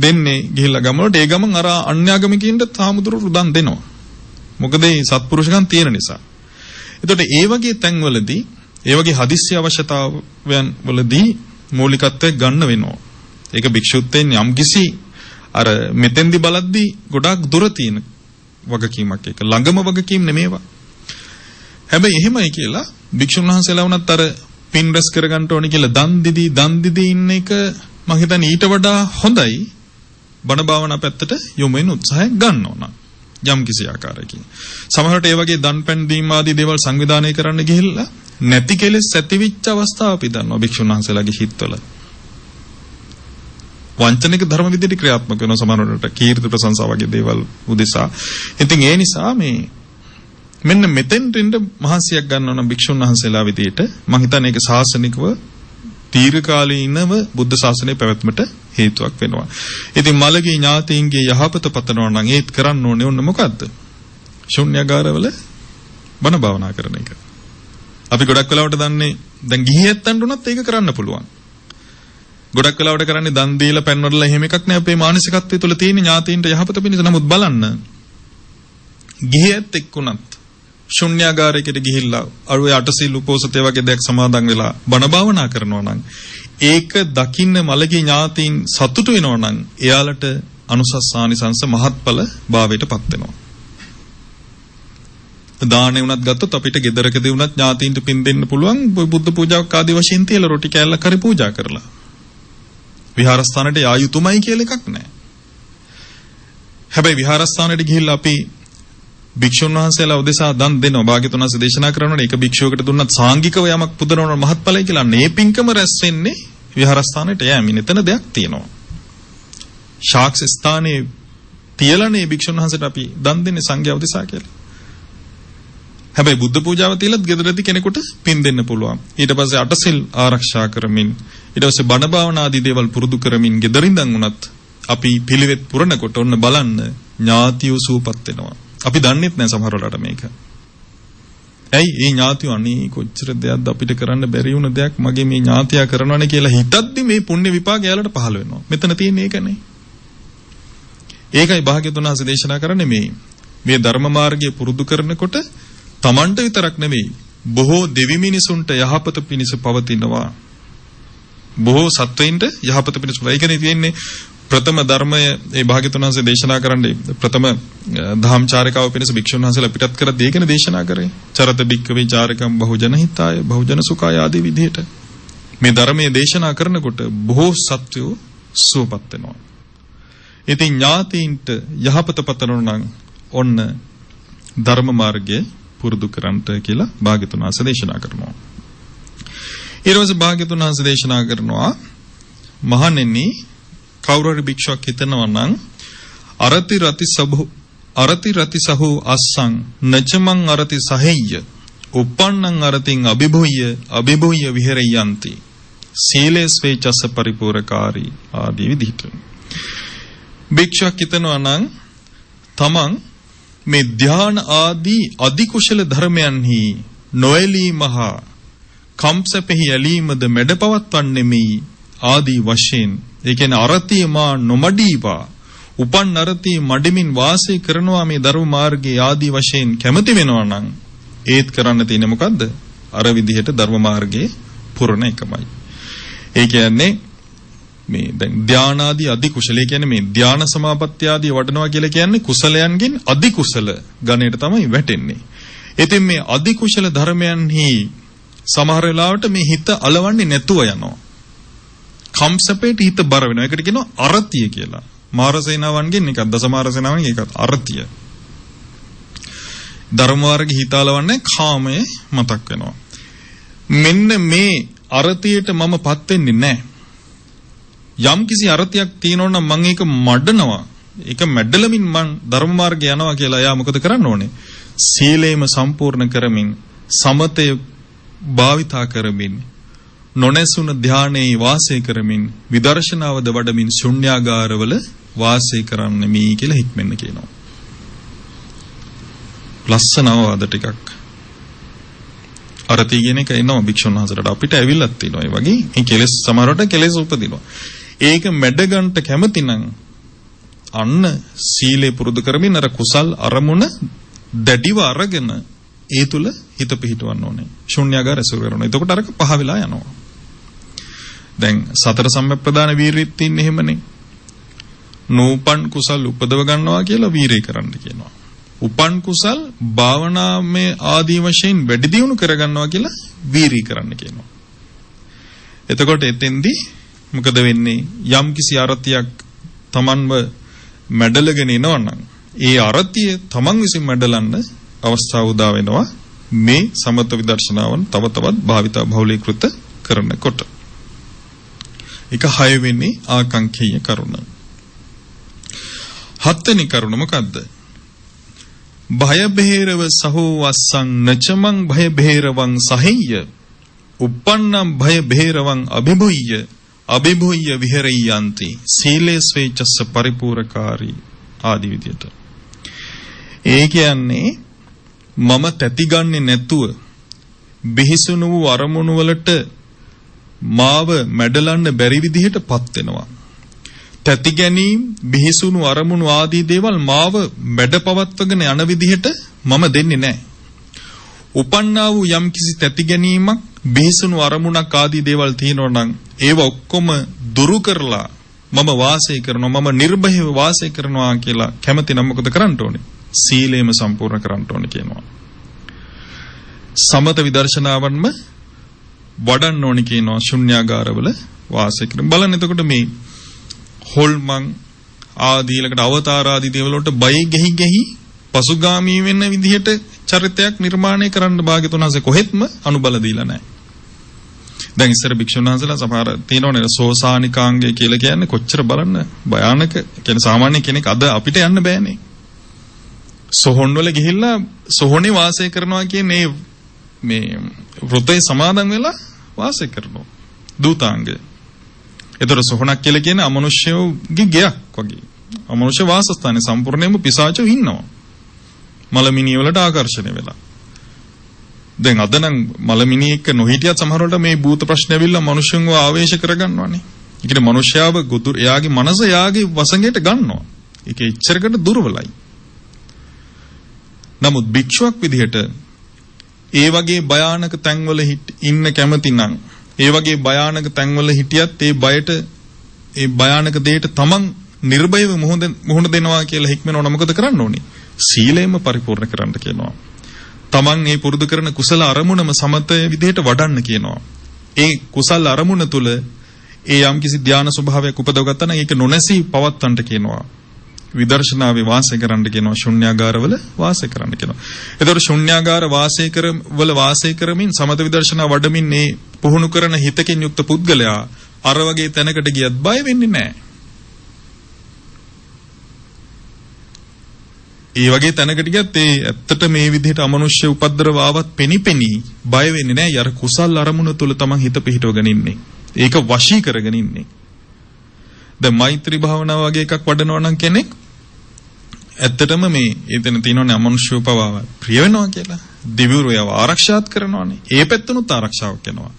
දෙන්නේ ගිහිල්ලා ගමවලට. ඒ ගමන් අර අන්‍ය ආගමිකයින්ට තාමුදුරු රුදන් දෙනවා. මොකද මේ සත්පුරුෂකම් තියෙන නිසා. එතකොට ඒ වගේ තැන්වලදී ඒ වගේ හදිස්සි අවශ්‍යතාවයන් වලදී මූලිකත්වයක් ගන්න වෙනවා. ඒක භික්ෂුත්වයෙන් යම්කිසි අර මෙතෙන්දි බලද්දී ගොඩාක් දුර තියෙන වගකීමක් එක. ළඟම වගකීම් නෙමේවා. හැබැයි එහෙමයි කියලා භික්ෂුන් වහන්සේලා වුණත් අර පින් රැස් කරගන්න ඕනේ කියලා දන් දිදී ඉන්න එක මම හිතන්නේ ඊට වඩා හොඳයි. බණ භාවනා පැත්තට යොමු වෙන උත්සාහයක් ගන්න ඕන. යම් කිසි ආකාරයකින්. සමහරවිට ඒ වගේ දන් පැන් දීම ආදී දේවල් සංවිධානය කරන්න ගිහිල්ලා නැති කෙලෙස් ඇතිවිච්ච අවස්ථාව අපි දන්නවා භික්ෂුන් වහන්සේලාගේ හිතවල. වංචනික ධර්ම විදිහට ක්‍රියාත්මක වෙන සමානවට කීර්ති ප්‍රශංසා වගේ දේවල් උදෙසා. ඉතින් ඒ නිසා මේ මෙන්න මෙතෙන්ට මහන්සියක් ගන්නවා නම් භික්ෂුන් වහන්සේලා විදිහට මම හිතන්නේ ඒක ශාසනිකව දීර්ඝකාලීනව බුද්ධ ශාසනය පැවැත්මට හේතුවක් වෙනවා. ඉතින් මළගිය ඥාතීන්ගේ යහපත පතනවා නම් ඒත් කරන්න ඕනේ ඔන්න මොකද්ද? ශුන්‍යගාරවල බණ භාවනා කරන එක. අපි ගොඩක් වෙලාවට දන්නේ දැන් ගිහියැත්තන්ට උනත් ඒක කරන්න පුළුවන්. ගොඩක් වෙලාවට කරන්නේ දන් දීලා පෙන් වඩලා එහෙම එකක් නෑ අපේ මානසිකත්වයේ තුල තියෙන ඥාතීන්ට යහපත පිණිස. නමුත් බලන්න ගිහියැත් එක්කුණත් ශුන්‍යාගාරයකට ගිහිල්ලා අරුවේ අටසිල් උපෝසතේ වගේ දෙයක් සමාදන් වෙලා බණ භාවනා කරනවා නම් ඒක දකින්න මළගිය ඥාතීන් සතුටු වෙනවා නම් එයාලට අනුසස්සානිසංස මහත්ඵල භාවයටපත් වෙනවා. දානේ උනත් ගත්තොත් අපිට ගෙදරකදී උනත් ඥාතීන්ට පින් දෙන්න පුළුවන් බුද්ධ පූජාවක් ආදී වශයෙන් තියලා රොටි කෑල්ලක් හරි පූජා කරලා. විහාරස්ථානට යා යුතුමයි කියලා එකක් නැහැ. හැබැයි විහාරස්ථානට ගිහිල්ලා අපි භික්ෂුන් වහන්සේලා උදෙසා දන් දෙනවා. භාග්‍යවතුන් වහන්සේ දේශනා කරනවානේ ඒක භික්ෂුවකට දුන්නත් සාංගිකව යමක් පුදනවන මහත්ඵලයි කියලා. මේ පින්කම රැස් වෙන්නේ විහාරස්ථානට යෑමෙන්. එතන දෙයක් තියෙනවා. ශාක්ෂ ස්ථානයේ තියලානේ භික්ෂුන් වහන්සේට අපි දන් දෙන්නේ සංඝයා උදෙසා කියලා. හැබැයි බුද්ධ පූජාව තියලත් ගෙදරදී කෙනෙකුට පින් දෙන්න පුළුවන්. ඊට පස්සේ අටසිල් ආරක්ෂා කරමින් ඊට පස්සේ බණ භාවනා ආදී දේවල් පුරුදු කරමින් ගෙදරින්දන් උනත් අපි පිළිවෙත් පුරනකොට ඔන්න බලන්න ඥාතියෝ සූපත් වෙනවා. අපි දන්නෙත් නැහැ සමහර වෙලාවට මේක. ඇයි මේ ඥාතියෝ අනේ කොච්චර දෙයක්ද අපිට කරන්න බැරි වුණ දෙයක් මගේ මේ ඥාතියා කරනවානේ කියලා හිතද්දි මේ පුණ්‍ය විපාක එයාලට පහළ වෙනවා. මෙතන තියෙන්නේ ඒකනේ. ඒකයි භාග්‍යවතුන් වහන්සේ දේශනා කරන්නේ මේ ධර්ම මාර්ගය පුරුදු කරනකොට තමන්ට විතරක් නෙවෙයි බොහෝ දෙවි මිනිසුන්ට යහපත පිණිස පවතිනවා. බොහෝ සත්වයින්ට යහපත පිණිස. ඒකනේ තියෙන්නේ ප්‍රථම ධර්මය ඒ භාග්‍යවතුන් වහන්සේ දේශනා කරන්නේ ප්‍රථම ධම්මචාරිකාව පිණිස භික්ෂුන් වහන්සේලා පිටත් කරද්දී ඒකනේ දේශනා කරේ. චරත භික්ඛවේ චාරකම් බහුජන හිතාය බහුජන සුඛාය ආදී විදිහට මේ ධර්මයේ දේශනා කරනකොට බොහෝ සත්වයෝ සුවපත් වෙනවා. ඉතින් ඥාතීන්ට යහපත පතනවා නම් ඔන්න ධර්ම මාර්ගයේ පුරුදු කරන්ට කියලා භාග්‍යවතුන් වහන්සේ දේශනා කරනවා. ඊළඟට භාග්‍යවතුන් වහන්සේ දේශනා කරනවා මහණෙනි කවුරු හරි භික්ෂුවක් හිතනවා නම් අරති රති සහෝ අස්සං නචමං අරති සහෙය්‍ය uppannං අරතින් අභිභූය විහෙරයන්ති සීලේස් වේචස්ස පරිපූර්ණකාරී ආදී විදිහට භික්ෂුවක් හිතනවා නම් තමන් මේ ධ්‍යාන ආදී අධිකුශල ධර්මයන්හි නොඇලීමහා කම්සපෙහි ඇලීමද මැඩපවත්වන්නෙමි ආදී වශයෙන් ඒ කියන්නේ අරතිය මා නොමඩීවා උපන් අරතිය මඩමින් වාසය කරනවා මේ ධර්ම මාර්ගයේ ආදී වශයෙන් කැමති වෙනවා නම් ඒත් කරන්න තියෙන්නේ මොකද්ද? අර විදිහට ධර්ම මාර්ගයේ පුරණ එකමයි. ඒ කියන්නේ මේ දැන් ධානාදී අධි කුසලයේ කියන්නේ මේ ධාන සමාපත්තිය ආදී වඩනවා කියලා කියන්නේ කුසලයන්ගෙන් අධි කුසල ගණයට තමයි වැටෙන්නේ. ඉතින් මේ අධි කුසල ධර්මයන්හි සමහර වෙලාවට මේ හිත අලවන්නේ නැතුව යනවා. කම්සපේට හිත බර වෙනවා. ඒකට කියනවා අරතිය කියලා. මාරසේනාවන්ගෙන් එකක් දසමාරසේනාවන්ගෙන් එකක් අරතිය. ධර්ම මාර්ගයේ හිත අලවන්නේ කාමයේ මතක් වෙනවා. මෙන්න මේ අරතියට මමපත් වෙන්නේ නැහැ. යම් කිසි අරතියක් තියෙනවා නම් මම ඒක මඩනවා. ඒක මැඩලමින් මං ධර්ම මාර්ගය යනවා කියලා එයා මොකද කරන්න ඕනේ? සීලේම සම්පූර්ණ කරමින් සමතේ භාවිතා කරමින් නොනැසුන ධානයේ වාසය කරමින් විදර්ශනාවද වඩමින් ශුන්‍යාගාරවල වාසය කරන්න මේ කියලා හික්මෙන්න කියනවා. ලස්සනවද ටිකක්. අරති කියන එක එනවා භික්ෂුන් වහන්සේලාට අපිට ඇවිල්ලක් තියෙනවා. ඒ වගේ මේ කෙලෙස් සමහරවට කෙලෙස් උපදිනවා. ඒක මැඩගන්ට කැමති නම් අන්න සීලේ පුරුදු කරමින් අර කුසල් අරමුණ දැඩිව අරගෙන ඒ තුල හිත පිහිටවන්න ඕනේ. ශුන්‍යාගාර ඇසුරු කරනවා. එතකොට අරක පහ වෙලා යනවා. දැන් සතර සම්ප්‍රදාන වීරියත් තින්නේ එහෙමනේ. නූපන් කුසල් උපදව ගන්නවා කියලා වීරිය කරන්න කියනවා. උපන් කුසල් භාවනාමය ආදී වශයෙන් වැඩි දියුණු කර ගන්නවා කියලා වීරිය කරන්න කියනවා. එතකොට එතෙන්දී මොකද වෙන්නේ? යම් කිසි අරතියක් Tamanව මැඩලගෙන එනවනම් ඒ අරතිය Taman විසින් මැඩලන්න අවස්ථාව උදා වෙනවා. මේ සමත විදර්ශනාවන් තව තවත් භාවිතා බහුලීකృత කරනකොට. ඒක 6 වෙනි ආකාංක්ෂීය කරුණ. 7 වෙනි කරුණ මොකද්ද? භය බේරව සහෝ වස්සං නචමං භය බේරවං සහෙය්‍ය uppannam භය බේරවං අභිභුය්‍ය විහෙරියන්ති සීලේ ස්වේච්ඡස්ස පරිපූර්ණකාරී ආදී විදියට. ඒ කියන්නේ මම තැති ගන්නේ නැතුව බිහිසුණු වූ අරමුණු වලට මාව මැඩලන්න බැරි විදිහටපත් වෙනවා. තැති ගැනීම බිහිසුණු අරමුණු ආදී දේවල් මාව මැඩපවත්වගෙන යන විදිහට මම දෙන්නේ නැහැ. උපන්නා වූ යම්කිසි තැති ගැනීමක් බිහිසුණු අරමුණක් ආදී දේවල් තියෙනවා නම් ඒව ඔක්කොම දුරු කරලා මම වාසය කරනවා, මම නිර්භයව වාසය කරනවා කියලා කැමති නම් මොකද කරන්න ඕනේ? සීලයම සම්පූර්ණ කරන්න ඕනේ කියනවා. සමත විදර්ශනාවන්ම වඩන්න ඕනේ කියනවා ශුන්‍යාගාරවල වාසය කරන. බලන්න එතකොට මේ හොල්මන් ආදී ඊළඟට අවතාර ආදී දේවල් වලට බය ගෙහි පසුගාමී වෙන්න විදිහට චරිතයක් නිර්මාණය කරන්න භාග්‍යතුන් වහන්සේ කොහෙත්ම අනුබල දීලා නැහැ. දැන් ඉස්සර භික්ෂුන් වහන්සේලා සමහර තියෙනවනේ සෝසානිකාංගය කියලා කියන්නේ කොච්චර බලන්න භයානක. කියන්නේ සාමාන්‍ය කෙනෙක් අද අපිට යන්න බෑනේ. සොහොන් වල ගිහිල්ලා සොහොනේ වාසය කරනවා කියන්නේ මේ වෘතේ සමාදන් වෙලා වාසය කරනවා. දූතාංගය. ඒතර සොහොනක් කියලා කියන්නේ අමනුෂ්‍යෝගේ ගයක් වගේ. අමනුෂ්‍ය වාසස්ථානේ සම්පූර්ණයෙන්ම පිසාචෝ ඉන්නවා. මලමිනිය වලට ආකර්ෂණය වෙලා. දැන් අද නම් මලමිනිය එක්ක නොහිටියත් සමහර වෙලට මේ භූත ප්‍රශ්න ඇවිල්ලා මිනිස්සුන්ව ආවේශ කරගන්නවානේ. ඒ කියන්නේ මිනිස්යාව එයාගේ මනස එයාගේ වසඟයට ගන්නවා. ඒක එච්චරකට දුර්වලයි. නමුත් භික්ෂුවක් විදිහට ඒ වගේ භයානක තැන්වල ඉන්න කැමති නම්, ඒ වගේ භයානක තැන්වල හිටියත් ඒ බයට, ඒ භයානක දෙයට තමන් නිර්භයව මුහුණ දෙනවා කියලා හික්මනවනම් මොකද කරන්න ඕනේ? සීලයම පරිපූර්ණ කරන්න කියනවා. තමන් මේ පුරුදු කරන කුසල අරමුණම සමතය විදිහට වඩන්න කියනවා. ඒ කුසල අරමුණ තුල ඒ යම්කිසි ධානා ස්වභාවයක් උපදව ගත්තා නම් ඒක නොනැසී පවත්වන්නට කියනවා. විදර්ශනාවේ වාසය කරන්න කියනවා. ශුන්‍යාගාරවල වාසය කරන්න කියනවා. ඒතකොට ශුන්‍යාගාර වාසය කරමින් සමත විදර්ශනා වඩමින් මේ පුහුණු කරන හිතකින් යුක්ත පුද්ගලයා අර වගේ තැනකට ගියත් බය වෙන්නේ නැහැ. ඒ වගේ තැනකට ගියත් ඒ ඇත්තට මේ විදිහට අමනුෂ්‍ය උපද්දරව ආවත් පෙනිපෙනී බය වෙන්නේ නැහැ. අර කුසල් අරමුණ තුල තමන් හිත පිහිටවගෙන ඉන්නේ. ඒක වශී කරගෙන ඉන්නේ. දැන් මෛත්‍රී භාවනාව වගේ එකක් වඩනවා නම් කෙනෙක් ඇත්තටම මේ එතන තියෙනවනේ අමනුෂ්‍ය උපවාව ප්‍රිය වෙනවා කියලා. දිව්‍යුරයව ආරක්ෂාත් කරනවානේ. ඒ පැත්තනොත් ආරක්ෂාවක් වෙනවා.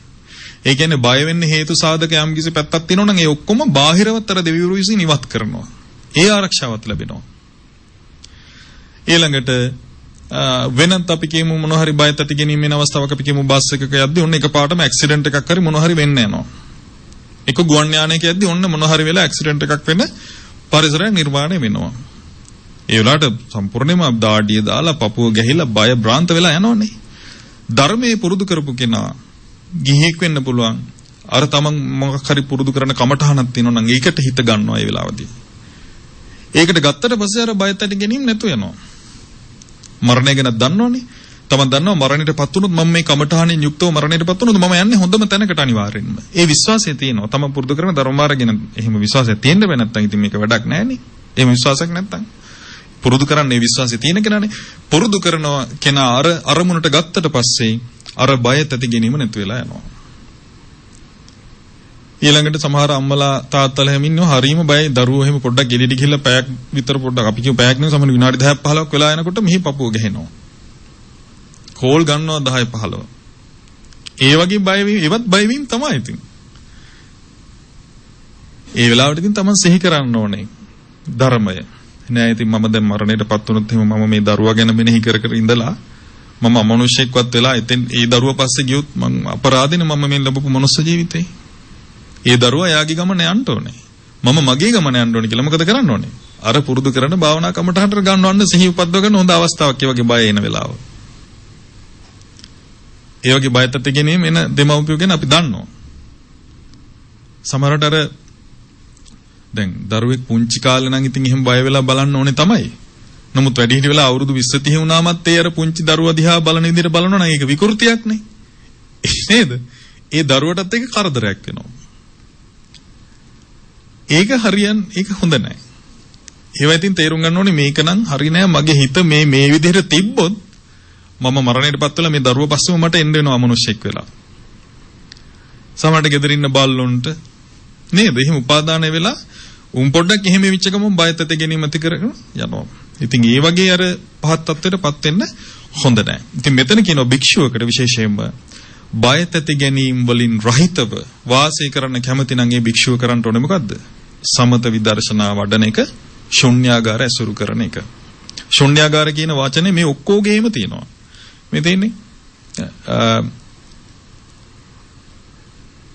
ඒ කියන්නේ බය වෙන්න හේතු සාධක යම් කිසි පැත්තක් තියෙනවා නම් ඒ ඔක්කොම බාහිරවතර දිව්‍යුරු විසින් ඉවත් කරනවා. ඒ ආරක්ෂාවත් ලැබෙනවා. ඊළඟට වෙනත් අපි කියමු මොන හරි බය තටි ගැනීමේ අවස්ථාවක අපි කියමු බස් එකක යද්දී ඔන්න එකපාරටම ඇක්සිඩන්ට් එකක් හරි මොන හරි වෙන්න යනවා. එක ගුවන් යානයක යද්දී ඔන්න මොන හරි වෙලා ඇක්සිඩන්ට් එකක් වෙන පරිසරයක් නිර්මාණය වෙනවා. ඒ වෙලාවට සම්පූර්ණයෙන්ම දාඩිය දාලා පපුව ගැහිලා බය භ්‍රාන්ත වෙලා යනවනේ. ධර්මයේ පුරුදු කරපු කෙනා ගිහියෙක් වෙන්න පුළුවන්. අර තමන් මොකක් හරි පුරුදු කරන කමඨහනක් තියෙනවා නම් ඒකට හිත ගන්නවා ඒ වෙලාවදී. ඒකට ගත්තට පස්සේ අර බය තටි ගැනීම නැතු වෙනවා. මරණය ගැන දන්නවනේ. තමන් දන්නවා මරණයටපත් වුණොත් මම මේ කමඨහණෙන් යුක්තව මරණයටපත් වුණොත් මම යන්නේ හොඳම තැනකට අනිවාර්යෙන්ම. ඒ විශ්වාසය තියෙනවා. තමන් පුරුදු කරන ධර්ම මාර්ගයෙන් එහෙම විශ්වාසයක් තියෙන්න බෑ නැත්නම් ඉතින් මේක වැඩක් නෑනේ. එහෙම විශ්වාසයක් නැත්නම් පුරුදු කරන්නේ විශ්වාසය තියෙන කෙනානේ. පුරුදු කරනවා කෙනා අර අරමුණට ගත්තට පස්සේ අර බය තැති ගැනීම නැතු වෙලා යනවා. ඊළඟට සමහර අම්මලා තාත්තලා හැම ඉන්නවා හරීම බයයි දරුවෝ එහෙම පොඩ්ඩක් ගෙඩියට ගිහිල්ලා පැයක් විතර පොඩ්ඩක් අපි කියමු පැයක් නෙවෙයි සමහර විනාඩි 10ක් 15ක් වෙලා යනකොට මෙහි පපුව ගහනවා. කෝල් ගන්නවා 10 15. ඒ වගේ බය වීම ඒවත් බය වීම තමයි ඉතින්. ඒ වෙලාවට ඉතින් තමන් සිහි කරන්න ඕනේ ධර්මය. නෑ ඉතින් මම දැන් මරණයටපත් වුණොත් එහෙම මම මේ දරුවා ගැන මෙනෙහි කර කර ඉඳලා මම අමනුෂ්‍යෙක්වත් වෙලා ඉතින් ඒ දරුවා පස්සේ ගියොත් මම අපරාධිනේ මම මේ ලැබපු මනුස්ස ජීවිතේ. ඒ දරුවා යාගේ ගමන යන්න ඕනේ. මම මගේ ගමන යන්න ඕනේ කියලා මොකද කරන්න ඕනේ? අර පුරුදු කරන භාවනා කමටහනට ගන්නවන්න සිහි උපද්දව ගන්න හොඳ අවස්ථාවක්. ඒ වගේ බය එන වෙලාව. ඒ වගේ බයත් ගැනීම එන දෙමව්පියෝ ගැන අපි දන්නවා. සමහරට අර දැන් දරුවෙක් පුංචි කාලේ නම් ඉතින් එහෙම බය වෙලා බලන්න ඕනේ තමයි. නමුත් වැඩි හිටි වෙලා අවුරුදු 20 30 වුණාමත් ඒ අර පුංචි දරුවා දිහා බලන විදිහට බලනවා නම් ඒක විකෘතියක් නේ. නේද? ඒ දරුවටත් ඒක කරදරයක් වෙනවා. ඒක ඒක හොඳ නැහැ. ඒවා ඉතින් තේරුම් ගන්න ඕනේ මේක නම් හරි නෑ මගේ හිත මේ විදිහට තිබ්බොත් මම මරණයටපත් වෙලා මේ දරුවා පස්සෙම මට එන්න වෙනවා මිනිස්සෙක් වෙලා. සමහරට ගෙදර ඉන්න බල්ලොන්ට නේද? එහෙම උපාදානය වෙලා පොඩ්ඩක් එහෙම වෙච්ච ගමන් බයත් ඇති ගැනීම ඇති කරගෙන යනවා. ඉතින් ඒ වගේ අර පහත් තත්ත්වයටපත් වෙන්න හොඳ නැහැ. ඉතින් මෙතන කියනවා භික්ෂුවකට විශේෂයෙන්ම බයත් ඇති ගැනීම වලින් රහිතව වාසය කරන්න කැමති නම් ඒ භික්ෂුව කරන්න ඕනේ මොකද්ද? සමත විදර්ශනා වඩන එක, ශුන්‍යාගාර ඇසුරු කරන එක. ශුන්‍යාගාර කියන වචනේ මේ ඔක්කොගේම තියෙනවා. මේ තියෙන්නේ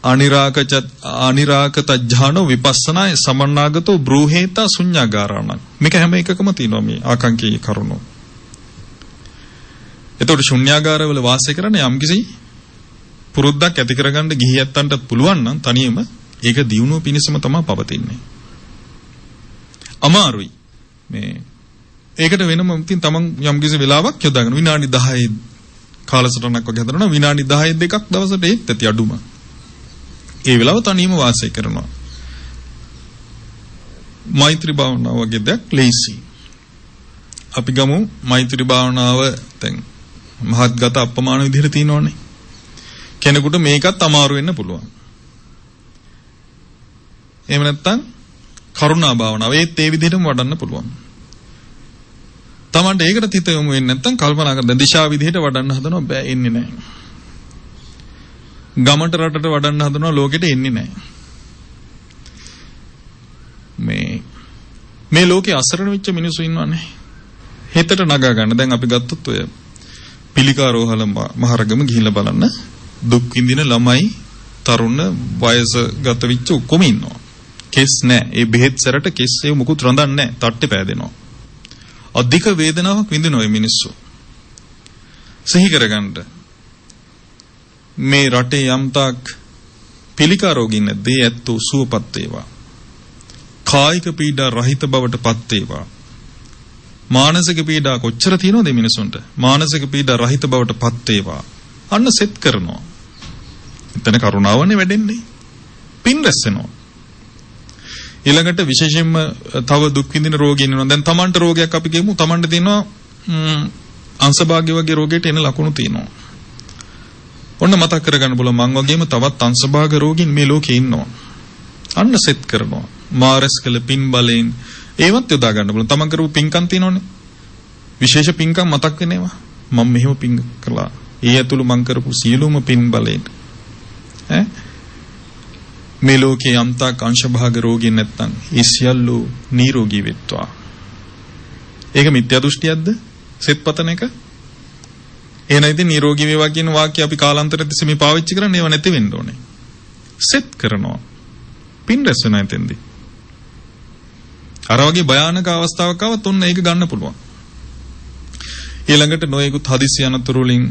අනිරාකත ඥාන විපස්සනා සමන්නාගතෝ බ්‍රූහේතා ශුන්‍යාගාරණ. මේක හැම එකකම තියෙනවා මේ ආකාංකීය කරුණෝ. එතකොට ශුන්‍යාගාරවල වාසය කරන යම්කිසි පුරුද්දක් ඇති කරගන්න ගිහියත්තන්ට පුළුවන් නම් තනියම ඒක දියුණුව පිණිසම තමයි පවතින්නේ. අමාරුයි. මේ ඒකට වෙනම ඉතින් තමන් යම්කිසි වෙලාවක් යොදාගෙන විනාඩි 10 කාලසටහනක් වගේ හදනවා විනාඩි 10 දෙකක් දවසට ඒත් ඇති අඩුම. ඒ වෙලාව තනියම වාසය කරනවා. මෛත්‍රී භාවනාව වගේ දෙයක් ලේසි. අපි ගමු මෛත්‍රී භාවනාව දැන් මහත්ගත අප්‍රමාණ විදිහට තියෙනවනේ. කෙනෙකුට මේකත් අමාරු වෙන්න පුළුවන්. එහෙම නැත්නම් කරුණා භාවනාව ඒත් ඒ විදිහටම වඩන්න පුළුවන්. Tamante ඒකට තිත යොමු වෙන්නේ නැත්නම් කල්පනා කරන දිශා විදිහට වඩන්න හදනවා බෑ එන්නේ නැහැ. ගමට රටට වඩන්න හදනවා ලෝකෙට එන්නේ නැහැ. මේ ලෝකේ අසරණ වෙච්ච මිනිස්සු ඉන්නවනේ. හෙතට නගා ගන්න. දැන් අපි ගත්තොත් ඔය පිළිකාරෝහල මහරගම ගිහිල්ලා බලන්න දුක් විඳින ළමයි තරුණ වයසගත වෙච්ච ඔක්කොම ඉන්නවා. කෙස් නැහැ. ඒ බෙහෙත් සැරට කෙස් ඒ මුකුත් රඳන්නේ නැහැ. තට්ටේ පෑදෙනවා. අධික වේදනාවක් විඳිනවා මේ මිනිස්සු. සිහි කරගන්න. මේ රටේ යම්තාක් පිළිකා රෝගීන් නැද්ද? ඒ ඇත්තෝ සුවපත් වේවා. කායික පීඩා රහිත බවට පත් වේවා. මානසික පීඩා කොච්චර තියෙනවද මේ මිනිසුන්ට? මානසික පීඩා රහිත බවට පත් වේවා. අන්න සෙට් කරනවා. එතන කරුණාවනේ වැඩෙන්නේ. පින් රැස්සෙනවා. ඊළඟට විශේෂයෙන්ම තව දුක් විඳින රෝගීන් ඉන්නවා. දැන් Tamanට රෝගයක් අපි කියමු. Tamanට තියෙනවා අංශභාග්‍ය වගේ රෝගයට එන ලකුණු තියෙනවා. ඔන්න මතක් කරගන්න බලමු මං වගේම තවත් අංශභාග රෝගීන් මේ ලෝකේ ඉන්නවා. අන්න සෙට් කරනවා. මාරස් කළ පින් බලෙන් ඒවත් යොදා ගන්න බලමු. Taman කරපු පින්කම් තියෙනවනේ. විශේෂ පින්කම් මතක් වෙනේවා. මම මෙහෙම පින් කළා. ඒ ඇතුළු මං කරපු සියලුම පින් බලෙන් මේ ලෝකේ යම්තාක් අංශභාග රෝගීන් නැත්නම් ඒ සියල්ලෝ නිරෝගී වෙත්වා. ඒක මිත්‍යා දෘෂ්ටියක්ද? සෙත්පතන එක? එහෙනම් ඉතින් නිරෝගී වේවා කියන වාක්‍ය අපි කාලාන්තරෙත් මේ පාවිච්චි කරන්නේ ඒව නැති වෙන්න ඕනේ. සෙත් කරනවා. පින් රැස් වෙනා එතෙන්දී. අර වගේ භයානක අවස්ථාවක් ආවත් ඔන්න ඒක ගන්න පුළුවන්. ඊළඟට නොයෙකුත් හදිසි අනතුරු වලින්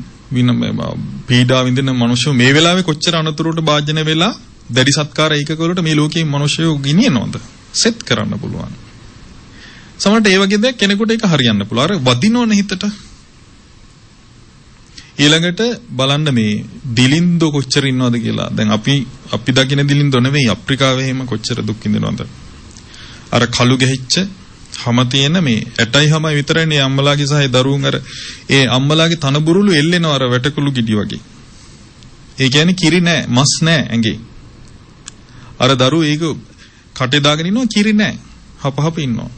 පීඩා විඳින මිනිස්සු මේ වෙලාවේ කොච්චර අනතුරුට භාජනය වෙලා දැඩි සත්කාර ඒකකවලට මේ ලෝකයේ මිනිස්සු ගිනියනවද? සෙට් කරන්න පුළුවන්. සමහරට ඒ වගේ දෙයක් කෙනෙකුට ඒක හරියන්න පුළුවන්. අර වදිනවනේ හිතට. ඊළඟට බලන්න මේ දිලින්දෝ කොච්චර ඉන්නවද කියලා. දැන් අපි දකින දිලින්දෝ නෙවෙයි අප්‍රිකාවේ එහෙම කොච්චර දුක් විඳිනවද? අර කළු ගැහිච්ච හැම තියෙන මේ ඇටයි හැමයි විතරනේ අම්මලාගේ සහ දරුවුන් අර ඒ අම්මලාගේ තනබුරුළු එල්ලෙනවා අර වැටකුළු ගෙඩි වගේ. ඒ කියන්නේ කිරි නෑ, මස් නෑ ඇඟේ. අර දරුවෝ ඒක කටේ දාගෙන ඉන්නවා කිරි නෑ. හපහප ඉන්නවා.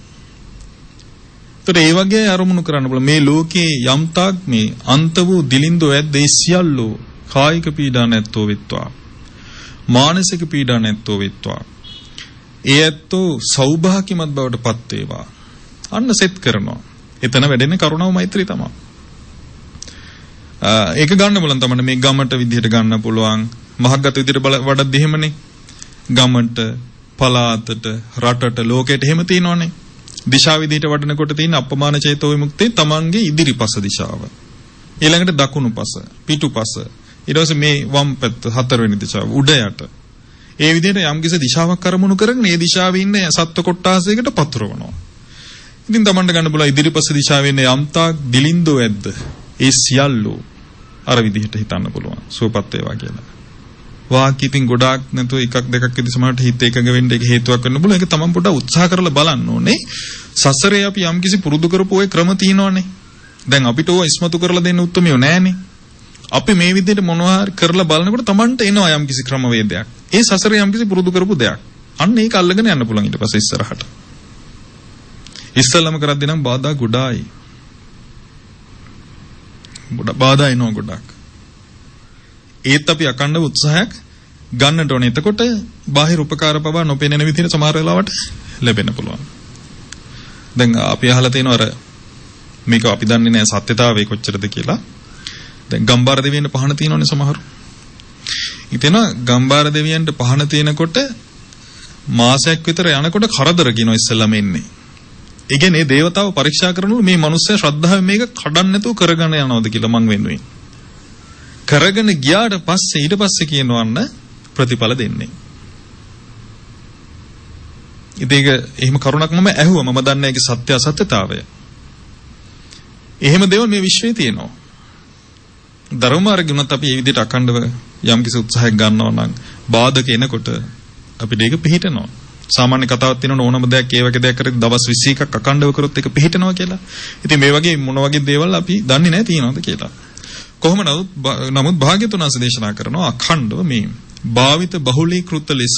ඒතර ඒ වගේ අරමුණු කරන්න බල මේ ලෝකේ යම්තාක් මේ අන්ත වූ දිලින්දෝ ඇද්දේ සියල්ලෝ කායික පීඩා නැත්තෝ වෙත්වා. මානසික පීඩා නැත්තෝ වෙත්වා. ඒ ඇත්තෝ සෞභාග්‍යමත් බවට පත් වේවා. අන්න සෙට් කරනවා. එතන වැඩෙන්නේ කරුණාව මෛත්‍රී තමයි. ඒක ගන්න බලන්න තමයි මේ ගමට විදිහට ගන්න පුළුවන්. මහග්ගත විදිහට වඩද්දි එහෙමනේ. ගමට, පලාතට, රටට, ලෝකෙට එහෙම තියෙනවනේ. දිශා විදිහට වඩනකොට තියෙන අපමාන චේතෝ විමුක්තිය තමන්ගේ ඉදිරිපස දිශාව. ඊළඟට දකුණුපස, පිටුපස. ඊට පස්සේ මේ වම් පැත්ත හතරවෙනි දිශාව උඩ යට. ඒ විදිහට යම්කිසි දිශාවක් අරමුණු කරගෙන ඒ දිශාවේ ඉන්න සත්ව කොට්ටාසයකට පතුරවනවා. ඉතින් Tamanට ගන්න පුළුවන් ඉදිරිපස දිශාවෙන් යම්තාක් දිලින්දෝ ඇද්ද? ඒ සියල්ල අර විදිහට හිතන්න පුළුවන්. සුවපත් වේවා කියලා. වාක් ඉතින් ගොඩාක් නැතුව එකක් දෙකක් විදිහ සමහරට හිත එකඟ වෙන්න ඒක හේතුවක් වෙන්න පුළුවන්. ඒක Taman පොඩ්ඩක් උත්සාහ කරලා බලන්න ඕනේ. සසරේ අපි යම්කිසි පුරුදු කරපු ওই ක්‍රම තියෙනවනේ. දැන් අපිට ඕවා ඉස්මතු කරලා දෙන්න උත්තරමියෝ නැහනේ. අපි මේ විදිහට මොනවා හරි කරලා බලනකොට Tamanට එනවා යම්කිසි ක්‍රමවේදයක්. ඒ සසරේ යම්කිසි පුරුදු කරපු දෙයක්. අන්න ඒක අල්ලගෙන යන්න පුළුවන් ඊට පස්සේ ඉස්සරහට. ඉස්සල්ලාම කරද්දී නම් බාධා ගොඩායි. බාධා එනවා ගොඩක්. ඒත් අපි අකණ්ඩව උත්සාහයක් ගන්නට ඕනේ. එතකොට බාහිර උපකාර පවා නොපෙනෙන විදිහට සමහර වෙලාවට ලැබෙන්න පුළුවන්. දැන් අපි අහලා තියෙනවා අර මේක අපි දන්නේ නැහැ සත්‍යතාවය කොච්චරද කියලා. දැන් ගම්බාර දෙවියන්ට පහන තියෙනවනේ සමහරු. ඉතින් ගම්බාර දෙවියන්ට පහන තියෙනකොට මාසයක් විතර යනකොට කරදර කියනවා ඉස්සෙල්ලාම එන්නේ. ඒ කියන්නේ මේ దేవතාව පරීක්ෂා කරනකොට මේ මිනිස්සයා ශ්‍රද්ධාවෙන් මේක කඩන්න නැතුව කරගෙන යනවද කියලා මං වෙනුවෙන්. කරගෙන ගියාට පස්සේ ඊට පස්සේ කියනවන්න ප්‍රතිඵල දෙන්නේ. ඉතින් ඒක එහෙම කරුණක් මම ඇහුවා. මම දන්නේ ඒකේ සත්‍ය අසත්‍යතාවය. එහෙම දේවල් මේ විශ්වයේ තියෙනවා. ධර්මාර්ගුණත් අපි මේ විදිහට අඛණ්ඩව යම්කිසි උත්සාහයක් ගන්නවා නම් බාධක එනකොට අපිට ඒක පිළිහිටනවා. සාමාන්‍ය කතාවක් තියෙනවා ඕනම දෙයක් ඒ වගේ දෙයක් කරද්දී දවස් 21ක් අඛණ්ඩව කරොත් ඒක පිළිහිටනවා කියලා. ඉතින් මේ වගේ මොන වගේ දේවල් අපි දන්නේ නැහැ තියෙනවද කියලා. කොහොම නමුත් භාග්‍යතුන් වහන්සේ දේශනා කරනවා අඛණ්ඩව මේ භාවිත බහුලීකృత ලෙස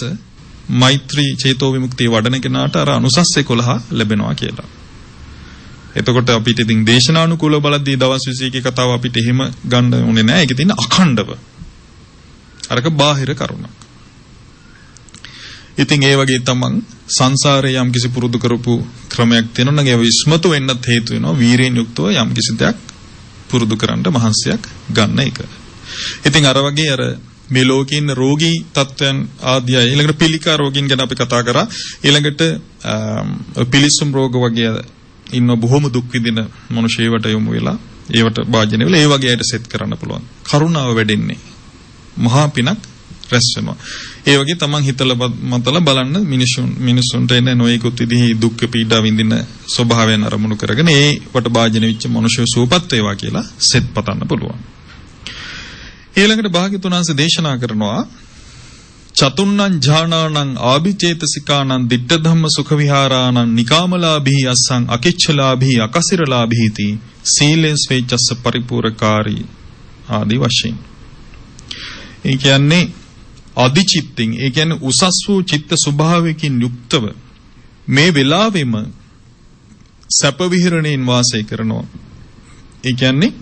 මෛත්‍රී චේතෝ විමුක්තිය වඩන කෙනාට අර අනුසස් 11 ලැබෙනවා කියලා. එතකොට අපිට ඉතින් දේශනානුකූලව බලද්දී දවස් 21 කතාව අපිට එහෙම ගන්න ඕනේ නැහැ. ඒකේ තියෙන අඛණ්ඩව. අරක බාහිර කරුණක්. ඉතින් ඒ වගේ තමන් සංසාරේ යම් කිසි පුරුදු කරපු ක්‍රමයක් තියෙනවා නම් ඒ විස්මතු වෙන්නත් හේතු වෙනවා වීරයෙන් යුක්තව යම් කිසි දෙයක් පුරුදු කරන්න මහන්සියක් ගන්න එක. ඉතින් අර වගේ අර මේ ලෝකේ ඉන්න රෝගී තත්ත්වයන් ආදිය ඊළඟට පිළිකා රෝගීන් ගැන අපි කතා කරා. ඊළඟට පිලිස්සුම් රෝග වගේ ඉන්න බොහොම දුක් විඳින මිනිස්සුන්ට යොමු වෙලා ඒවට භාජනය වෙලා ඒ වගේ අයට සෙට් කරන්න පුළුවන්. කරුණාව වැඩෙන්නේ. මහා පිනක් රැස් වෙනවා. ඒ වගේ තමන් හිතලා මතලා බලන්න මිනිසුන්ට එන නොයෙකුත් විදිහේ දුක් පීඩා විඳින ස්වභාවයන් අරමුණු කරගෙන ඒවට භාජන වෙච්ච මිනිස්සු සූපත් වේවා කියලා සෙත් පතන්න පුළුවන්. ඊළඟට භාග්‍යතුන් වහන්සේ දේශනා කරනවා චතුන්නං ඥානානං ආභිචේතසිකානං ditta dhamma sukha viharaනං නිකාමලාභී අස්සං අකිච්ඡලාභී අකසිරලාභීති සීලෙන් ස්වේච්ඡස්ස පරිපූර්ණකාරී ආදී වශයෙන්. ඒ කියන්නේ අධිචිත්තින් ඒ කියන්නේ උසස් වූ චිත්ත ස්වභාවයකින් යුක්තව මේ වෙලාවෙම සැප විහරණයෙන් වාසය කරනවා. ඒ කියන්නේ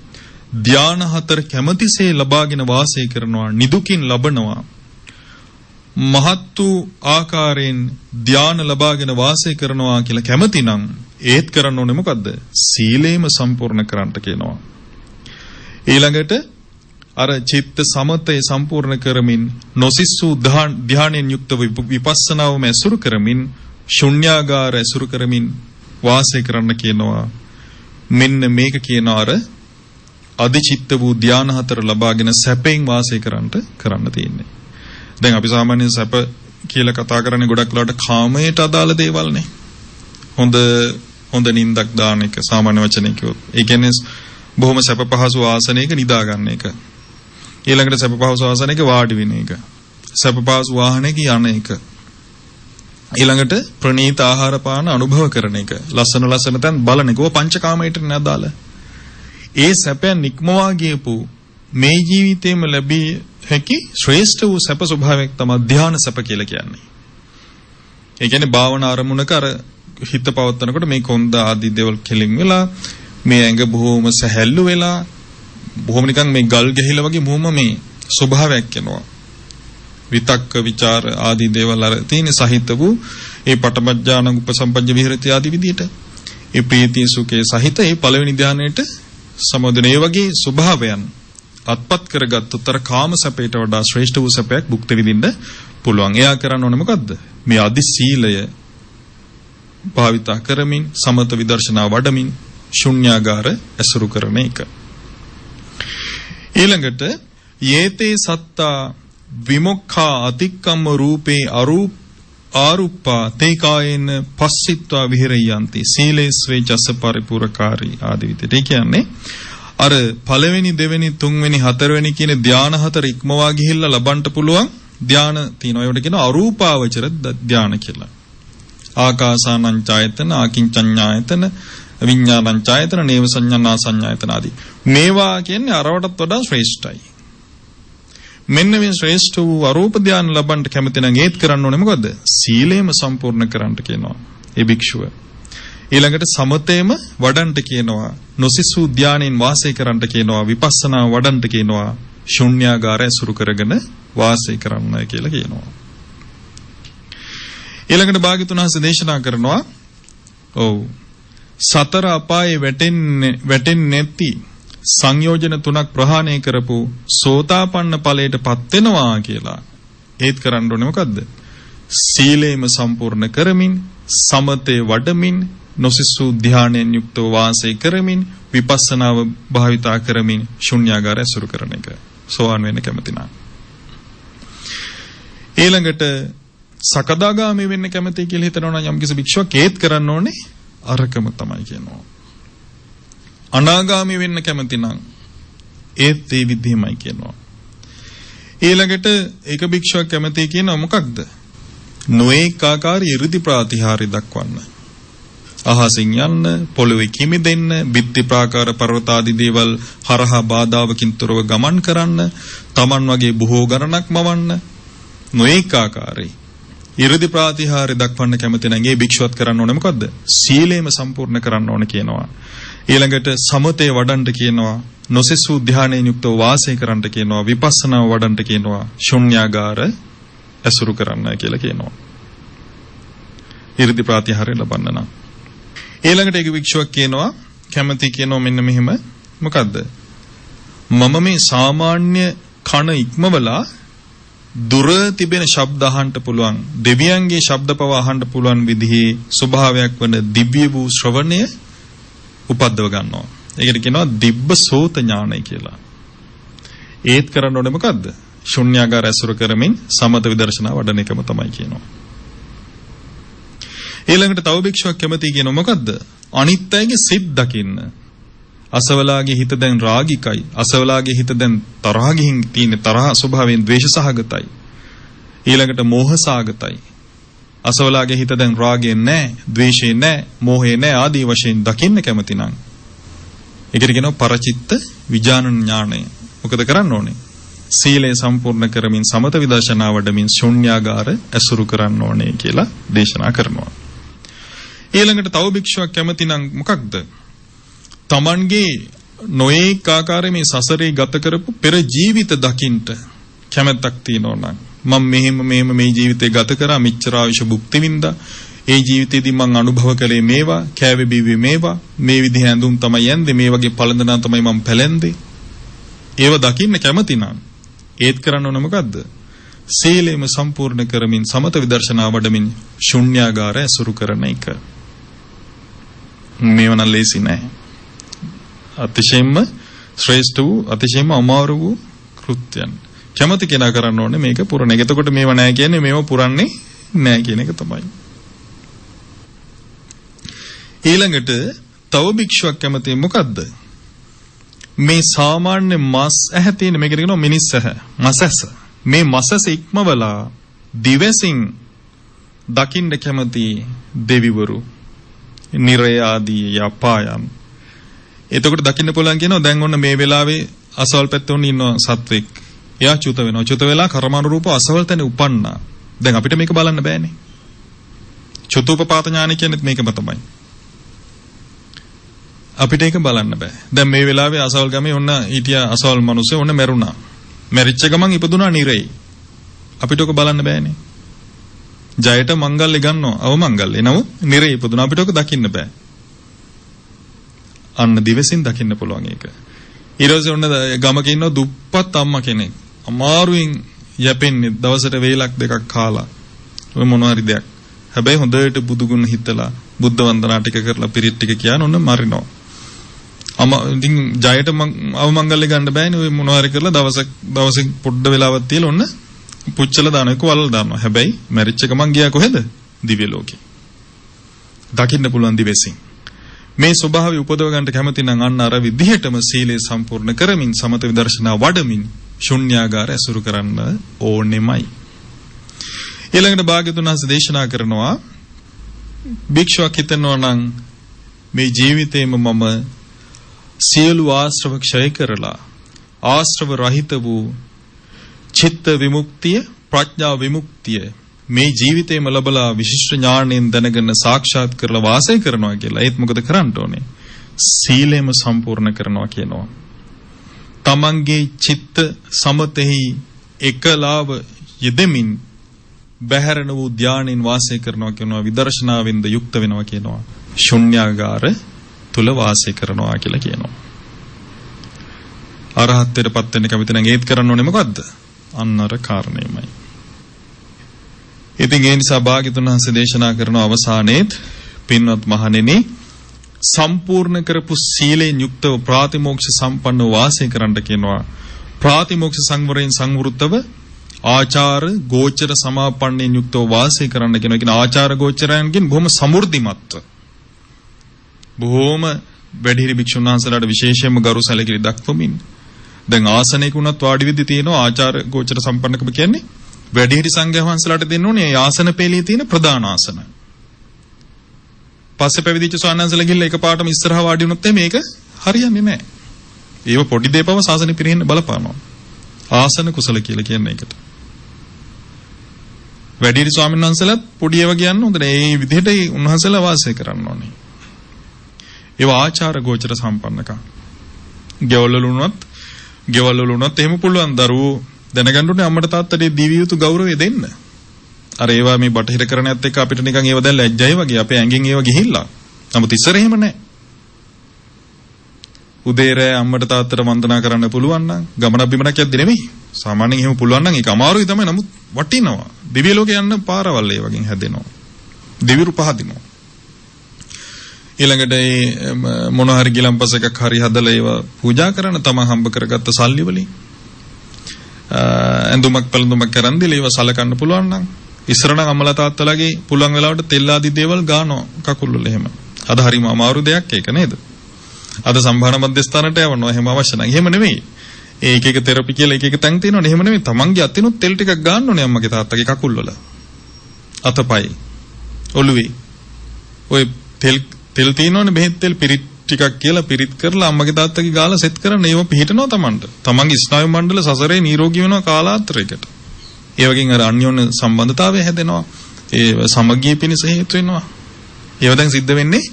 ධාන හතර කැමැතිසේ ලබාගෙන වාසය කරනවා, නිදුකින් ලබනවා. මහත් වූ ආකාරයෙන් ධාන ලබාගෙන වාසය කරනවා කියලා කැමතිනම් ඒත් කරන්න ඕනේ මොකද්ද? සීලේම සම්පූර්ණ කරන්න කියනවා. ඊළඟට අර චිත්ත සමතය සම්පූර්ණ කරමින් නොසිස්සු ධානයෙන් යුක්ත විපස්සනාවම ඇසුරු කරමින් ශුන්‍යාගාර ඇසුරු කරමින් වාසය කරන්න කියනවා. මෙන්න මේක කියනවා අර අධිචිත්ත වූ ධාන හතර ලබාගෙන සැපෙන් වාසය කරන්න තියෙන්නේ. දැන් අපි සාමාන්‍යයෙන් සැප කියලා කතා කරන්නේ ගොඩක් වෙලාවට කාමයට අදාළ දේවල්නේ. හොඳ නින්දක් දාන එක සාමාන්‍ය වචනේ කිව්වොත්. ඒ කියන්නේ බොහොම සැප පහසු ආසනයක නිදා ගන්න එක. ඊළඟට සැප පහසු ආසනයක වාඩි වෙන එක. සැප පහසු වාහනයක යන එක. ඊළඟට ප්‍රණීත ආහාර පාන අනුභව කරන එක. ලස්සන තැන් බලන එක. ඔය පංචකාමයට නදාල. ඒ සැපයන් නික්මවා ගියපු මේ ජීවිතේම ලැබී හැකි ශ්‍රේෂ්ඨ වූ සැප ස්වභාවයක් තමයි ධ්‍යාන සැප කියලා කියන්නේ. ඒ කියන්නේ භාවනා අරමුණක අර හිත පවත්නකොට මේ කොන්ද ආදී දේවල් කෙලින් වෙලා මේ ඇඟ බොහොම සැහැල්ලු වෙලා බොහොම නිකන් මේ ගල් ගැහිලා වගේ බොහොම මේ ස්වභාවයක් එනවා. විතක්ක ਵਿਚාර ආදී දේවල් අර තියෙන සහිත වූ ඒ පටමඥාන උපසම්පජ්ජ විහෙරති ආදී විදිහට ඒ ප්‍රීති සුඛේ සහිත ඒ පළවෙනි ධ්‍යානයේට සමෝදන ඒ වගේ ස්වභාවයන් අත්පත් කරගත්තොත් අර කාම සැපයට වඩා ශ්‍රේෂ්ඨ වූ සැපයක් භුක්ති විඳින්න පුළුවන්. එයා කරන්න ඕනේ මොකද්ද? මේ අදි සීලය භාවිතා කරමින් සමත විදර්ශනා වඩමින් ශුන්‍යාගාර ඇසුරු කරන එක. ඊළඟට යේතේ සත්තා විමුක්ඛා අතික්කම්ම රූපේ ආරුප්පා තේ කායේන පස්සිත්වා විහෙරයන්ති සීලේස්වේ ජස පරිපූර්ණකාරී ආදී විදිහට. ඒ කියන්නේ අර පළවෙනි දෙවෙනි තුන්වෙනි හතරවෙනි කියන ධාන හතර ඉක්මවා ගිහිල්ලා ලබන්න පුළුවන් ධාන තියෙනවා. ඒවට කියනවා අරූපාවචර ධාන කියලා. ආකාසානං ඡායතන ආකින්චඤ්ඤායතන විඥානං ඡායතන නේව සංඥා සංඥායතන ආදී. මේවා කියන්නේ අරවටත් වඩා ශ්‍රේෂ්ඨයි. මෙන්න මේ ශ්‍රේෂ්ඨ වූ අරූප ධානය ලබන්න කැමති නම් ඒත් කරන්න ඕනේ මොකද? සීලේම සම්පූර්ණ කරන්න කියනවා ඒ භික්ෂුව. ඊළඟට සමතේම වඩන්ට කියනවා. නොසිසු ධානයෙන් වාසය කරන්න කියනවා. විපස්සනා වඩන්ට කියනවා. ශුන්‍යාගාරය සුරු කරගෙන වාසය කරන්න කියලා කියනවා. ඊළඟට භාග්‍යවතුන් වහන්සේ දේශනා කරනවා සතර අපායේ වැටෙන්නේ නැති සංයෝජන තුනක් ප්‍රහාණය කරපු සෝතාපන්න ඵලයටපත් වෙනවා කියලා. ඒත් කරන්න ඕනේ මොකද්ද? සීලේම සම්පූර්ණ කරමින්, සමතේ වඩමින්, නොසිසු ධානයෙන් යුක්තව වාසය කරමින්, විපස්සනාව භාවිතා කරමින් ශුන්‍යාගාරය සුරු කරන එක. සෝවාන් වෙන්න කැමති නම්. ඊළඟට සකදාගාමී වෙන්න කැමති කියලා හිතනවා නම් යම්කිසි භික්ෂුවක් ඒත් කරන්න ඕනේ අරකම තමයි කියනවා. අනාගාමී වෙන්න කැමති නම් ඒත් ඒ විදිහමයි කියනවා. ඊළඟට එක භික්ෂුවක් කැමති කියනවා මොකක්ද? නොඑක ආකාරී 이르දි ප්‍රාතිහාර්ය දක්වන්න. අහසින් යන්න, පොළොවේ කිමිදෙන්න, බිත්ති ප්‍රාකාර පර්වත ආදී දේවල් හරහා බාධාවකින් තොරව ගමන් කරන්න, Taman වගේ බොහෝ ගණනක් මවන්න, නොඑක ආකාරී 이르දි ප්‍රාතිහාර්ය දක්වන්න කැමති නම් ඒ භික්ෂුවත් කරන්න ඕනේ මොකද්ද? සීලේම සම්පූර්ණ කරන්න ඕනේ කියනවා. ඊළඟට සමතේ වඩන්ට කියනවා. නොසෙසු ධානයෙන් යුක්තව වාසය කරන්න කියනවා. විපස්සනාව වඩන්ට කියනවා. ශුන්‍යාගාර ඇසුරු කරන්න කියලා කියනවා. 이르දි ප්‍රාතිහාර්ය ලබන්න නම්. ඊළඟට එක වික්ෂුවක් කියනවා කැමති කියනවා මෙන්න මෙහෙම මොකද්ද? මම මේ සාමාන්‍ය කන ඉක්මවලා දුර තිබෙන ශබ්ද අහන්න පුළුවන්, දෙවියන්ගේ ශබ්ද පව අහන්න පුළුවන් විදිහේ ස්වභාවයක් වන දිව්‍ය වූ ශ්‍රවණය උපද්දව ගන්නවා. ඒකට කියනවා දිබ්බ සෝත ඥානයි කියලා. ඒත් කරන්න ඕනේ මොකද්ද? ශුන්‍යාගාර ඇසුර කරමින් සමත විදර්ශනා වඩන එකම තමයි කියනවා. ඊළඟට තව භික්ෂුවක් කැමති කියනවා මොකද්ද? අනිත් අයගේ සිත් දකින්න. අසවලාගේ හිත දැන් රාගිකයි. අසවලාගේ හිත දැන් තරහ ගිහින් තියෙන තරහ ස්වභාවයෙන් ද්වේෂ සහගතයි. ඊළඟට මෝහ සහගතයි. අසවලාගේ හිත දැන් රාගයෙන් නැහැ, ද්වේෂයෙන් නැහැ, මෝහයෙන් නැහැ ආදී වශයෙන් දකින්න කැමති නම් ඒකට කියනවා පරචිත්ත විඥාන ඥානය. මොකද කරන්න ඕනේ? සීලය සම්පූර්ණ කරමින් සමත විදර්ශනා වඩමින් ශුන්‍යාගාර ඇසුරු කරන්න ඕනේ කියලා දේශනා කරනවා. ඊළඟට තව භික්ෂුවක් කැමති නම් මොකක්ද? තමන්ගේ නොඑක ආකාරයේ මේ සසරේ ගත කරපු පෙර ජීවිත දකින්ට කැමැත්තක් තියෙනවා නම් මම මෙහෙම මේ ජීවිතේ ගත කරා මෙච්චර ආයුෂ භුක්ති විඳා ඒ ජීවිතේදී මම අනුභව කළේ මේවා කෑවේ බිව්වේ මේවා මේ විදිහ ඇඳුම් තමයි යන්නේ මේ වගේ පළඳනා තමයි මම පැලැන්දේ ඒව දකින්න කැමති නම් ඒත් කරන්න ඕන මොකද්ද? සීලෙම සම්පූර්ණ කරමින් සමත විදර්ශනා වඩමින් ශුන්‍යාගාරය සුරු කරන එක. මේව නම් ලේසි නෑ. අතිශයින්ම ශ්‍රේෂ්ඨ වූ අතිශයින්ම අමාරු වූ කෘත්‍යයන්. කැමති කෙනා කරන්න ඕනේ මේක පුරණ එක. එතකොට මේව නෑ කියන්නේ මේව පුරන්නේ නෑ කියන එක තමයි. ඊළඟට තව භික්ෂුවක් කැමති මොකද්ද? මේ සාමාන්‍ය මස් ඇහැ තියෙන මේකට කියනවා මිනිස් ඇහැ. මසැස. මේ මසැස ඉක්මවලා දිවසින් දකින්න කැමති දෙවිවරු නිරය ආදී යපායන්. එතකොට දකින්න පුළුවන් කියනවා දැන් ඔන්න මේ වෙලාවේ අසවල් පැත්තේ ඔන්න ඉන්න සත්වෙක්. එයා චුත වෙනවා. චුත වෙලා කර්මානුරූපව අසවල් තැන උපන්නා. දැන් අපිට මේක බලන්න බෑනේ. චුතෝපපාත ඥාන කියන්නේ මේකම තමයි. අපිට ඒක බලන්න බෑ. දැන් මේ වෙලාවේ අසවල් ගමේ ඔන්න හිටියා අසවල් මිනිස්සු ඔන්න මැරුණා. මැරිච්ච ගමන් ඉපදුනා නිරේ. අපිට ඔක බලන්න බෑනේ. ජයට මංගල්‍ය ගන්නවා අවමංගල්‍ය. නමුත් නිරේ ඉපදුනා අපිට ඔක දකින්න බෑ. අන්න දිවසින් දකින්න පුළුවන් ඒක. ඊළඟට ඔන්න ගමක ඉන්න දුප්පත් අම්මා කෙනෙක්. අමාරුවෙන් යැපෙන්නේ දවසට වේලක් දෙකක් කාලා. ඔය මොනවා හරි දෙයක්. හැබැයි හොඳට බුදුගුණ හිතලා බුද්ධ වන්දනා ටික කරලා පිරිත් ටික කියන ඔන්න මරිනවා. ඉතින් ජයට අවමංගල්‍ය ගන්න බෑනේ ඔය මොනවා හරි කරලා දවසක් පොඩ්ඩ වෙලාවක් තියලා ඔන්න පුච්චලා දානවා ඒක වලලා දානවා. හැබැයි මැරිච්ච ගමන් ගියා කොහෙද? දිව්‍ය ලෝකේ. දකින්න පුළුවන් දිවෙසින්. මේ ස්වභාවය උපදව ගන්නට කැමති නම් අන්න අර විදිහටම සීලය සම්පූර්ණ කරමින් සමත විදර්ශනා වඩමින් ශුන්‍යාගාර ඇසුරු කරන්න ඕනෙමයි. ඊළඟට භාග්‍යවතුන් වහන්සේ දේශනා කරනවා භික්ෂුවක් හිතනවා නම් මේ ජීවිතේම මම සියලු ආශ්‍රව ක්ෂය කරලා ආශ්‍රව රහිත වූ චිත්ත විමුක්තිය ප්‍රඥා විමුක්තිය මේ ජීවිතේම ලැබලා විශිෂ්ට ඥාණයෙන් දැනගෙන සාක්ෂාත් කරලා වාසය කරනවා කියලා. ඒත් මොකද කරන්න ඕනේ? සීලෙම සම්පූර්ණ කරනවා කියනවා. තමන්ගේ චිත්ත සමතෙහි එකලාව යෙදෙමින් බහැරන වූ ධානයෙන් වාසය කරනවා කියනවා. විදර්ශනාවෙන්ද යුක්ත වෙනවා කියනවා. ශුන්‍යාගාර තුල වාසය කරනවා කියලා කියනවා. අරහත්ත්වයටපත් වෙන්න කැමති නම් ඒත් කරන්න ඕනේ මොකද්ද? අන්න අර කාරණේමයි. ඉතින් ඒ නිසා භාග්‍යවතුන් වහන්සේ දේශනා කරන අවසානයේත් පින්වත් මහණෙනි සම්පූර්ණ කරපු සීලයෙන් යුක්තව ප්‍රාතිමෝක්ෂ සම්පන්න වාසය කරන්න කියනවා. ප්‍රාතිමෝක්ෂ සංවරයෙන් සංවෘතව ආචාර ගෝචර සමාපන්නයෙන් යුක්තව වාසය කරන්න කියනවා. කියන ආචාර ගෝචරයන්ගෙන් බොහොම සමෘද්ධිමත් බොහොම වැඩිහිටි භික්ෂුන් වහන්සේලාට විශේෂයෙන්ම ගරු සැලකිලි දක්වමින් දැන් ආසනයක උනත් වාඩි වෙද්දී තියෙනවා ආචාර ගෝචර සම්පන්නකම කියන්නේ වැඩිහිටි සංඝයා වහන්සේලාට දෙන්න ඕනේ ආසන පෙළියේ තියෙන ප්‍රධාන ආසන. පස්සේ පැවිදිච්ච ස්වාමීන් වහන්සේලා ගිහලා එකපාරටම ඉස්සරහා වාඩි වුණොත් මේක හරියන්නේ නැහැ. ඒව පොඩි දෙයක්ම සාසනෙ පිරෙන්න බලපානවා. ආසන කුසල කියලා කියන්නේ ඒකට. වැඩිහිටි ස්වාමීන් වහන්සේලාත් පොඩි ඒවා කියන්න හොඳ නෑ. මේ විදිහට උන්වහන්සේලා වාසය කරන්න ඕනේ. ඒවා ආචාර ගෝචර සම්පන්නකම්. ගෙවල් වල උනත් එහෙම පුළුවන් දරුවෝ දැනගන්න ඕනේ අම්මට තාත්තට දීවිය යුතු ගෞරවය දෙන්න. අර ඒවා මේ බටහිර කරණයත් එක්ක අපිට නිකන් ඒවා දැන් ලැජ්ජයි වගේ අපේ ඇඟෙන් ඒවා ගිහිල්ලා. නමුත් ඉස්සර එහෙම නැහැ. උදේරේ අම්මට තාත්තට වන්දනා කරන්න පුළුවන් නම් ගමනක් බිමනක් යද්දි නෙමෙයි. සාමාන්‍යයෙන් එහෙම පුළුවන් නම් ඒක අමාරුයි තමයි. නමුත් වටිනවා. දිව්‍ය ලෝකේ යන්න පාරවල් ඒ වගේ හැදෙනවා. දිවිරු පහදිනවා. ඊළඟට මොන හරි ගිලම්පස එකක් හරි හදලා ඒවා පූජා කරන තමන් හම්බ කරගත්ත සල්ලි වලින් ඇඳුමක් පැළඳුමක් කරන් දීලා ඒවා සලකන්න පුළුවන් නම් ඉස්සර නම් අම්මලා තාත්තලාගේ පුළුවන් වෙලාවට තෙල් ආදී දේවල් ගානවා කකුල් වල එහෙම. අද හරිම අමාරු දෙයක් ඒක නේද? අද සම්භාවනා මධ්‍යස්ථානට යවනවා එහෙම අවශ්‍ය නැහැ. එහෙම නෙමෙයි. ඒක එක තෙරපි කියලා එක තැන් තියෙනවනේ. එහෙම නෙමෙයි. තමන්ගේ අතිනුත් තෙල් ටිකක් ගන්න ඕනේ අම්මගේ තාත්තගේ කකුල් වල. අතපයි. ඔළුවේ. ඔය තෙල් තියෙනවනේ බෙහෙත් තෙල් පිරිත් ටිකක් කියලා පිරිත් කරලා අම්මගේ තාත්තගේ ගාලා සෙට් කරන්න ඒව පිළිහිටනවා තමන්ට. තමන්ගේ ස්නායු මණ්ඩල සසරේ නිරෝගී වෙනවා කාලාන්තරයකට. ඒ වගේම අර අන්‍යෝන්‍ය සම්බන්ධතාවය හැදෙනවා. ඒ සමගිය පිණිස හේතු වෙනවා. ඒව දැන් සිද්ධ වෙන්නේ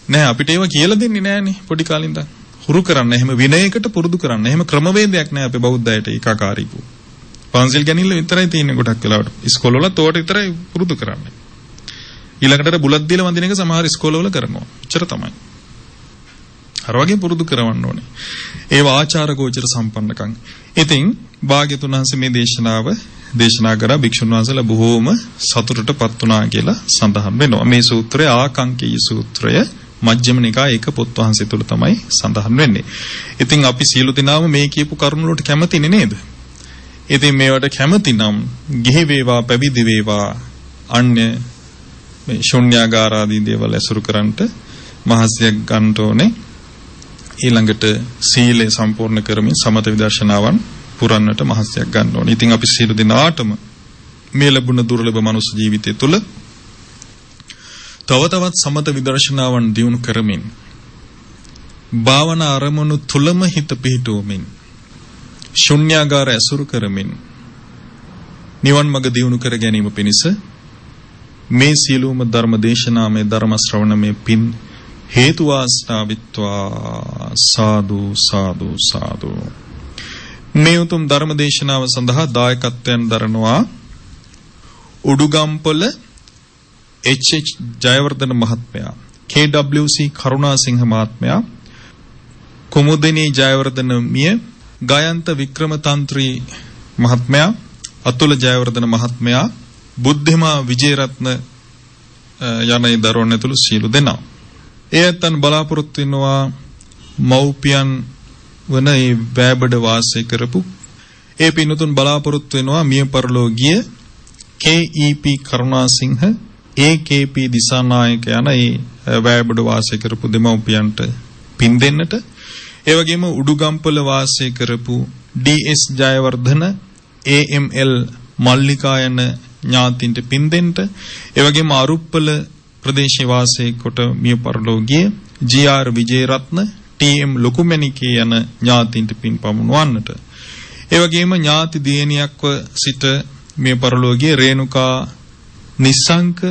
නැහැ. අපිට ඒව කියලා දෙන්නේ නැහනේ පොඩි කාලේ ඉඳන්. හුරු කරන්න. එහෙම විනයකට පුරුදු කරන්න. එහෙම ක්‍රමවේදයක් නැහැ අපේ බෞද්ධයට ඒකාකාරීව. පන්සිල් ගැනීම විතරයි තියෙන්නේ ගොඩක් වෙලාවට. ඉස්කෝලවලත් ඕකට විතරයි පුරුදු කරන්නේ. ඊළඟට බුලත් දීලා වඳින එක සමහර ඉස්කෝලවල කරනවා. එච්චර තමයි. අර වගේ පුරුදු කරවන්න ඕනේ. ඒව ආචාර ගෝචර සම්පන්නකම්. ඉතින් භාග්‍යතුන් වහන්සේ මේ දේශනා කරා භික්ෂුන් වහන්සේලා බොහෝම සතුටටපත් වුණා කියලා සඳහන් වෙනවා. මේ සූත්‍රය ආකංකීය සූත්‍රය මජ්ක්‍ධිම නිකායේ එක පොත් වහන්සේ තුල තමයි සඳහන් වෙන්නේ. ඉතින් අපි සියලු දෙනාම මේ කියපු කරුණු වලට කැමතිනේ නේද? ඉතින් මේවට කැමති නම් ගිහි වේවා පැවිදි වේවා අන්‍ය මේ ශුන්‍යාගාර ආදී දේවල් ඇසුරු කරන්ට මහසියක් ගන්න ඕනේ. ඊළඟට සීලය සම්පූර්ණ කරමින් සමත විදර්ශනාවන් පුරන්නට මහසියක් ගන්න ඕනේ. ඉතින් අපි සියලු දෙනාටම මේ ලැබුණ දුර්ලභ මනුස්ස ජීවිතය තුළ තව තවත් සමත විදර්ශනාවන් දියුණු කරමින් භාවනා අරමුණු තුලම හිත පිහිටුවමින් ශුන්‍යාගාර ඇසුරු කරමින් නිවන් මඟ දියුණු කර ගැනීම පිණිස මේ සියලුම ධර්ම දේශනාමය ධර්ම ශ්‍රවණමය පින් හේතු වාසනා විත්වා සාදු සාදු සාදු. මේ උතුම් ධර්ම දේශනාව සඳහා දායකත්වයෙන් දරනවා උඩුගම්පොළ H.H. ජයවර්ධන මහත්මයා, K.W.C. කරුණාසිංහ මහත්මයා, කුමුදිනී ජයවර්ධන මිය, ගායන්ත වික්‍රමතන්ත්‍රී මහත්මයා, අතුල ජයවර්ධන මහත්මයා, බුද්ධිමා විජේරත්න යන දරුවන් ඇතුළු සියලු දෙනා. එයත්න් බලාපොරොත්තු වෙනවා මව්පියන් වන ඒ වැබඩ වාසය කරපු ඒ පින්වතුන් බලාපොරොත්තු වෙනවා මිය පරලෝකීය KEP කරුණාසිංහ AKP දිසානායක යන ඒ වැයබඩ වාසය කරපු දෙමව්පියන්ට පින් දෙන්නට, ඒ වගේම උඩුගම්පල වාසය කරපු DS ජයවර්ධන AML මල්ලිකා යන ඥාතින්ට පින් දෙන්න, ඒ වගේම අරුප්පල ප්‍රදේශයේ වාසය කොට මිය පරලෝකීය GR විජේරත්න TM ලොකුමැණිකේ යන ඥාතින්ට පින් පමුණවන්නට, ඒ වගේම ඥාති දියණියක්ව සිට මිය පරලෝකීය රේණුකා නිසංක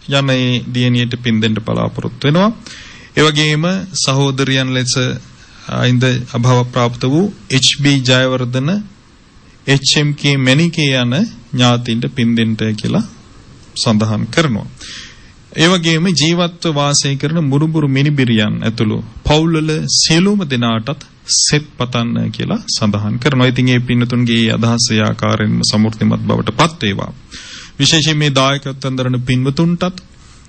යන දියණියට පින් දෙන්න බලාපොරොත්තු වෙනවා. ඒ වගේම සහෝදරියන් ලෙස ඉන්ද අභව ප්‍රාප්ත වූ HB ජයවර්ධන HMK මැණිකේ යන ඥාතින්ට පින් දෙන්න කියලා සඳහන් කරනවා. ඒ වගේම ජීවත්ව වාසය කරන මුරුබුරු මිනිබිරියන් ඇතුළු පවුල්වල සියලුම දෙනාටත් සෙත් පතන්න කියලා සඳහන් කරනවා. ඉතින් මේ පින්නතුන්ගේ අදහස ඒ ආකාරයෙන්ම සමෘද්ධිමත් බවට පත් වේවා. විශේෂයෙන් මේ දායකත්වයෙන් දරන පින්වතුන්ටත්,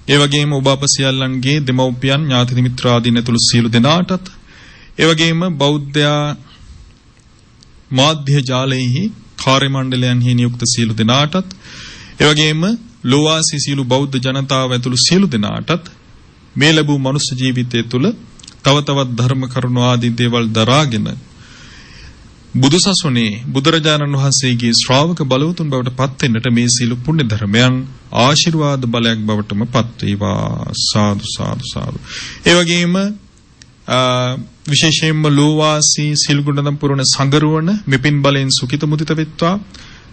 ඒ වගේම ඔබ අප සියල්ලන්ගේ දෙමව්පියන් ඥාති මිත්‍රාදීන් ඇතුළු සියලු දෙනාටත්, ඒ වගේම බෞද්ධ මාධ්‍ය ජාලයේහි කාර්ය මණ්ඩලයන්හි නියුක්ත සියලු දෙනාටත්, ඒ වගේම ලෝවාසී සියලු බෞද්ධ ජනතාව ඇතුළු සියලු දෙනාටත් මේ ලැබූ මනුෂ්‍ය ජීවිතය තුළ තව තවත් ධර්ම කරුණු ආදී දේවල් දරාගෙන බුදුසසුනේ බුදුරජාණන් වහන්සේගේ ශ්‍රාවක බලවතුන් බවට පත් වෙන්නට මේ සීල පුණ්‍ය ධර්මයන් ආශිර්වාද බලයක් බවටම පත් වේවා. සාදු සාදු සාදු. ඒ වගේම විශේෂයෙන්ම ලෝවාසී සිල් ගුණදම් පුරණ සංගරුවන මෙපින් බලෙන් සුඛිත මුදිත වෙත්වා.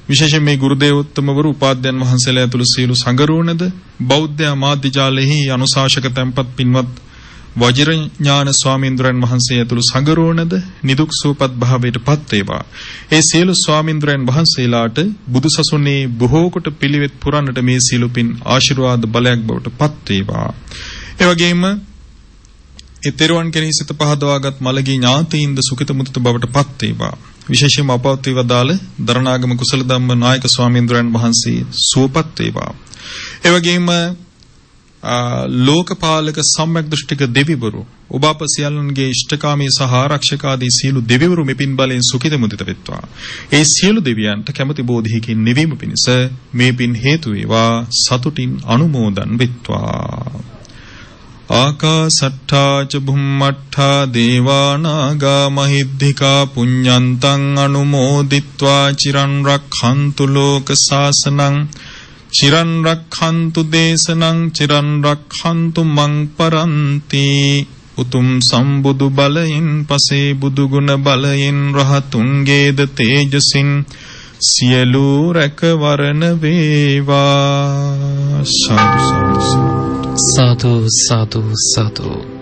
විශේෂයෙන් මේ ගුරුදේවෝත්තමවරු උපාධ්‍යයන් වහන්සේලා ඇතුළු සියලු සංගරුවනද බෞද්ධ මාධ්‍ය ජාලෙහි අනුශාසක තැන්පත් පින්වත් වජිරඥාන ස්වාමීන්ද්‍රයන් වහන්සේ ඇතුළු සංගරුවනද නිදුක් සුවපත් භාවයට පත් වේවා. ඒ සියලු ස්වාමීන්ද්‍රයන් වහන්සේලාට බුදුසසුනේ බොහෝ කොට පිළිවෙත් පුරන්නට මේ සියලු පින් ආශිර්වාද බලයක් බවට පත් වේවා. ඒ වගේම ඒ තෙරුවන් කෙරෙහි සිත පහදවාගත් මළගී ඥාතීන්ද සුඛිත මුදිත බවට පත් වේවා. විශේෂයෙන්ම අපවත් වේවදාල දරණාගම කුසල ධම්ම නායක ස්වාමීන්ද්‍රයන් වහන්සේ සුවපත් වේවා. ඒ වගේම ලෝකපාලක සම්‍යක් දෘෂ්ටික දෙවිවරු ඔබ අප සියල්ලන්ගේ ඉෂ්ඨකාමී සහ ආරක්ෂක ආදී සියලු දෙවිවරු මෙපින් බලෙන් සුඛිත මුදිත වෙත්වා. ඒ සියලු දෙවියන්ට කැමැති බෝධියකින් නිවීම පිණිස මේ පින් හේතු වේවා. සතුටින් අනුමෝදන් වෙත්වා. ආකාසට්ඨා ච බුම්මට්ඨා දේවා නාග මහිද්దికා පුඤ්ඤන්තං අනුමෝදිත්වා චිරන් රක්ඛන්තු ලෝක සාසනං චිරන් රක්ඛන්තු දේශනං චිරන් රක්ඛන්තු මං පරන්ති. උතුම් සම්බුදු බලයෙන් පසේ බුදු ගුණ බලයෙන් රහතුන්ගේද තේජසින් සියලු රැකවරණ වේවා. සාදු සාදු සාදු සාදු.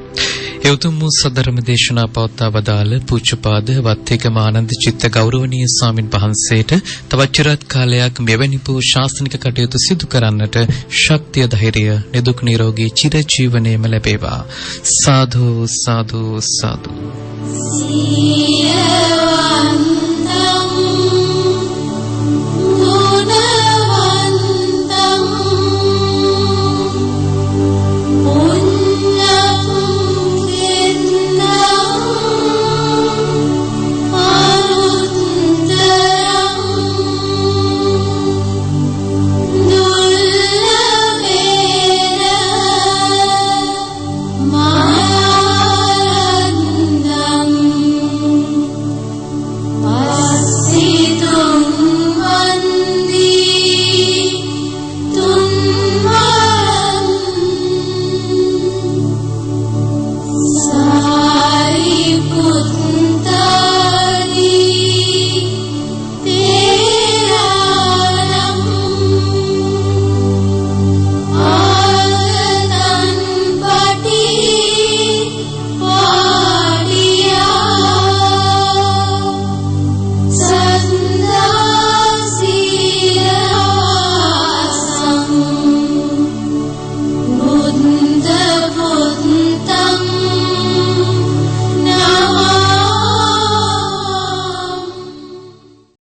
එවතුම් වූ සදරම දේශනා පවත්වා වදාළ පූජ්‍යපාද වත්තේගම ආනන්ද චිත්ත ගෞරවනීය ස්වාමින් වහන්සේට තවත් චිරාත් කාලයක් මෙවැනි වූ ශාස්ත්‍රීය කටයුතු සිදු කරන්නට ශක්තිය ධෛර්යය නිදුක් නිරෝගී චිරජීවනයේම ලැබේවා. සාදු සාදු සාදු.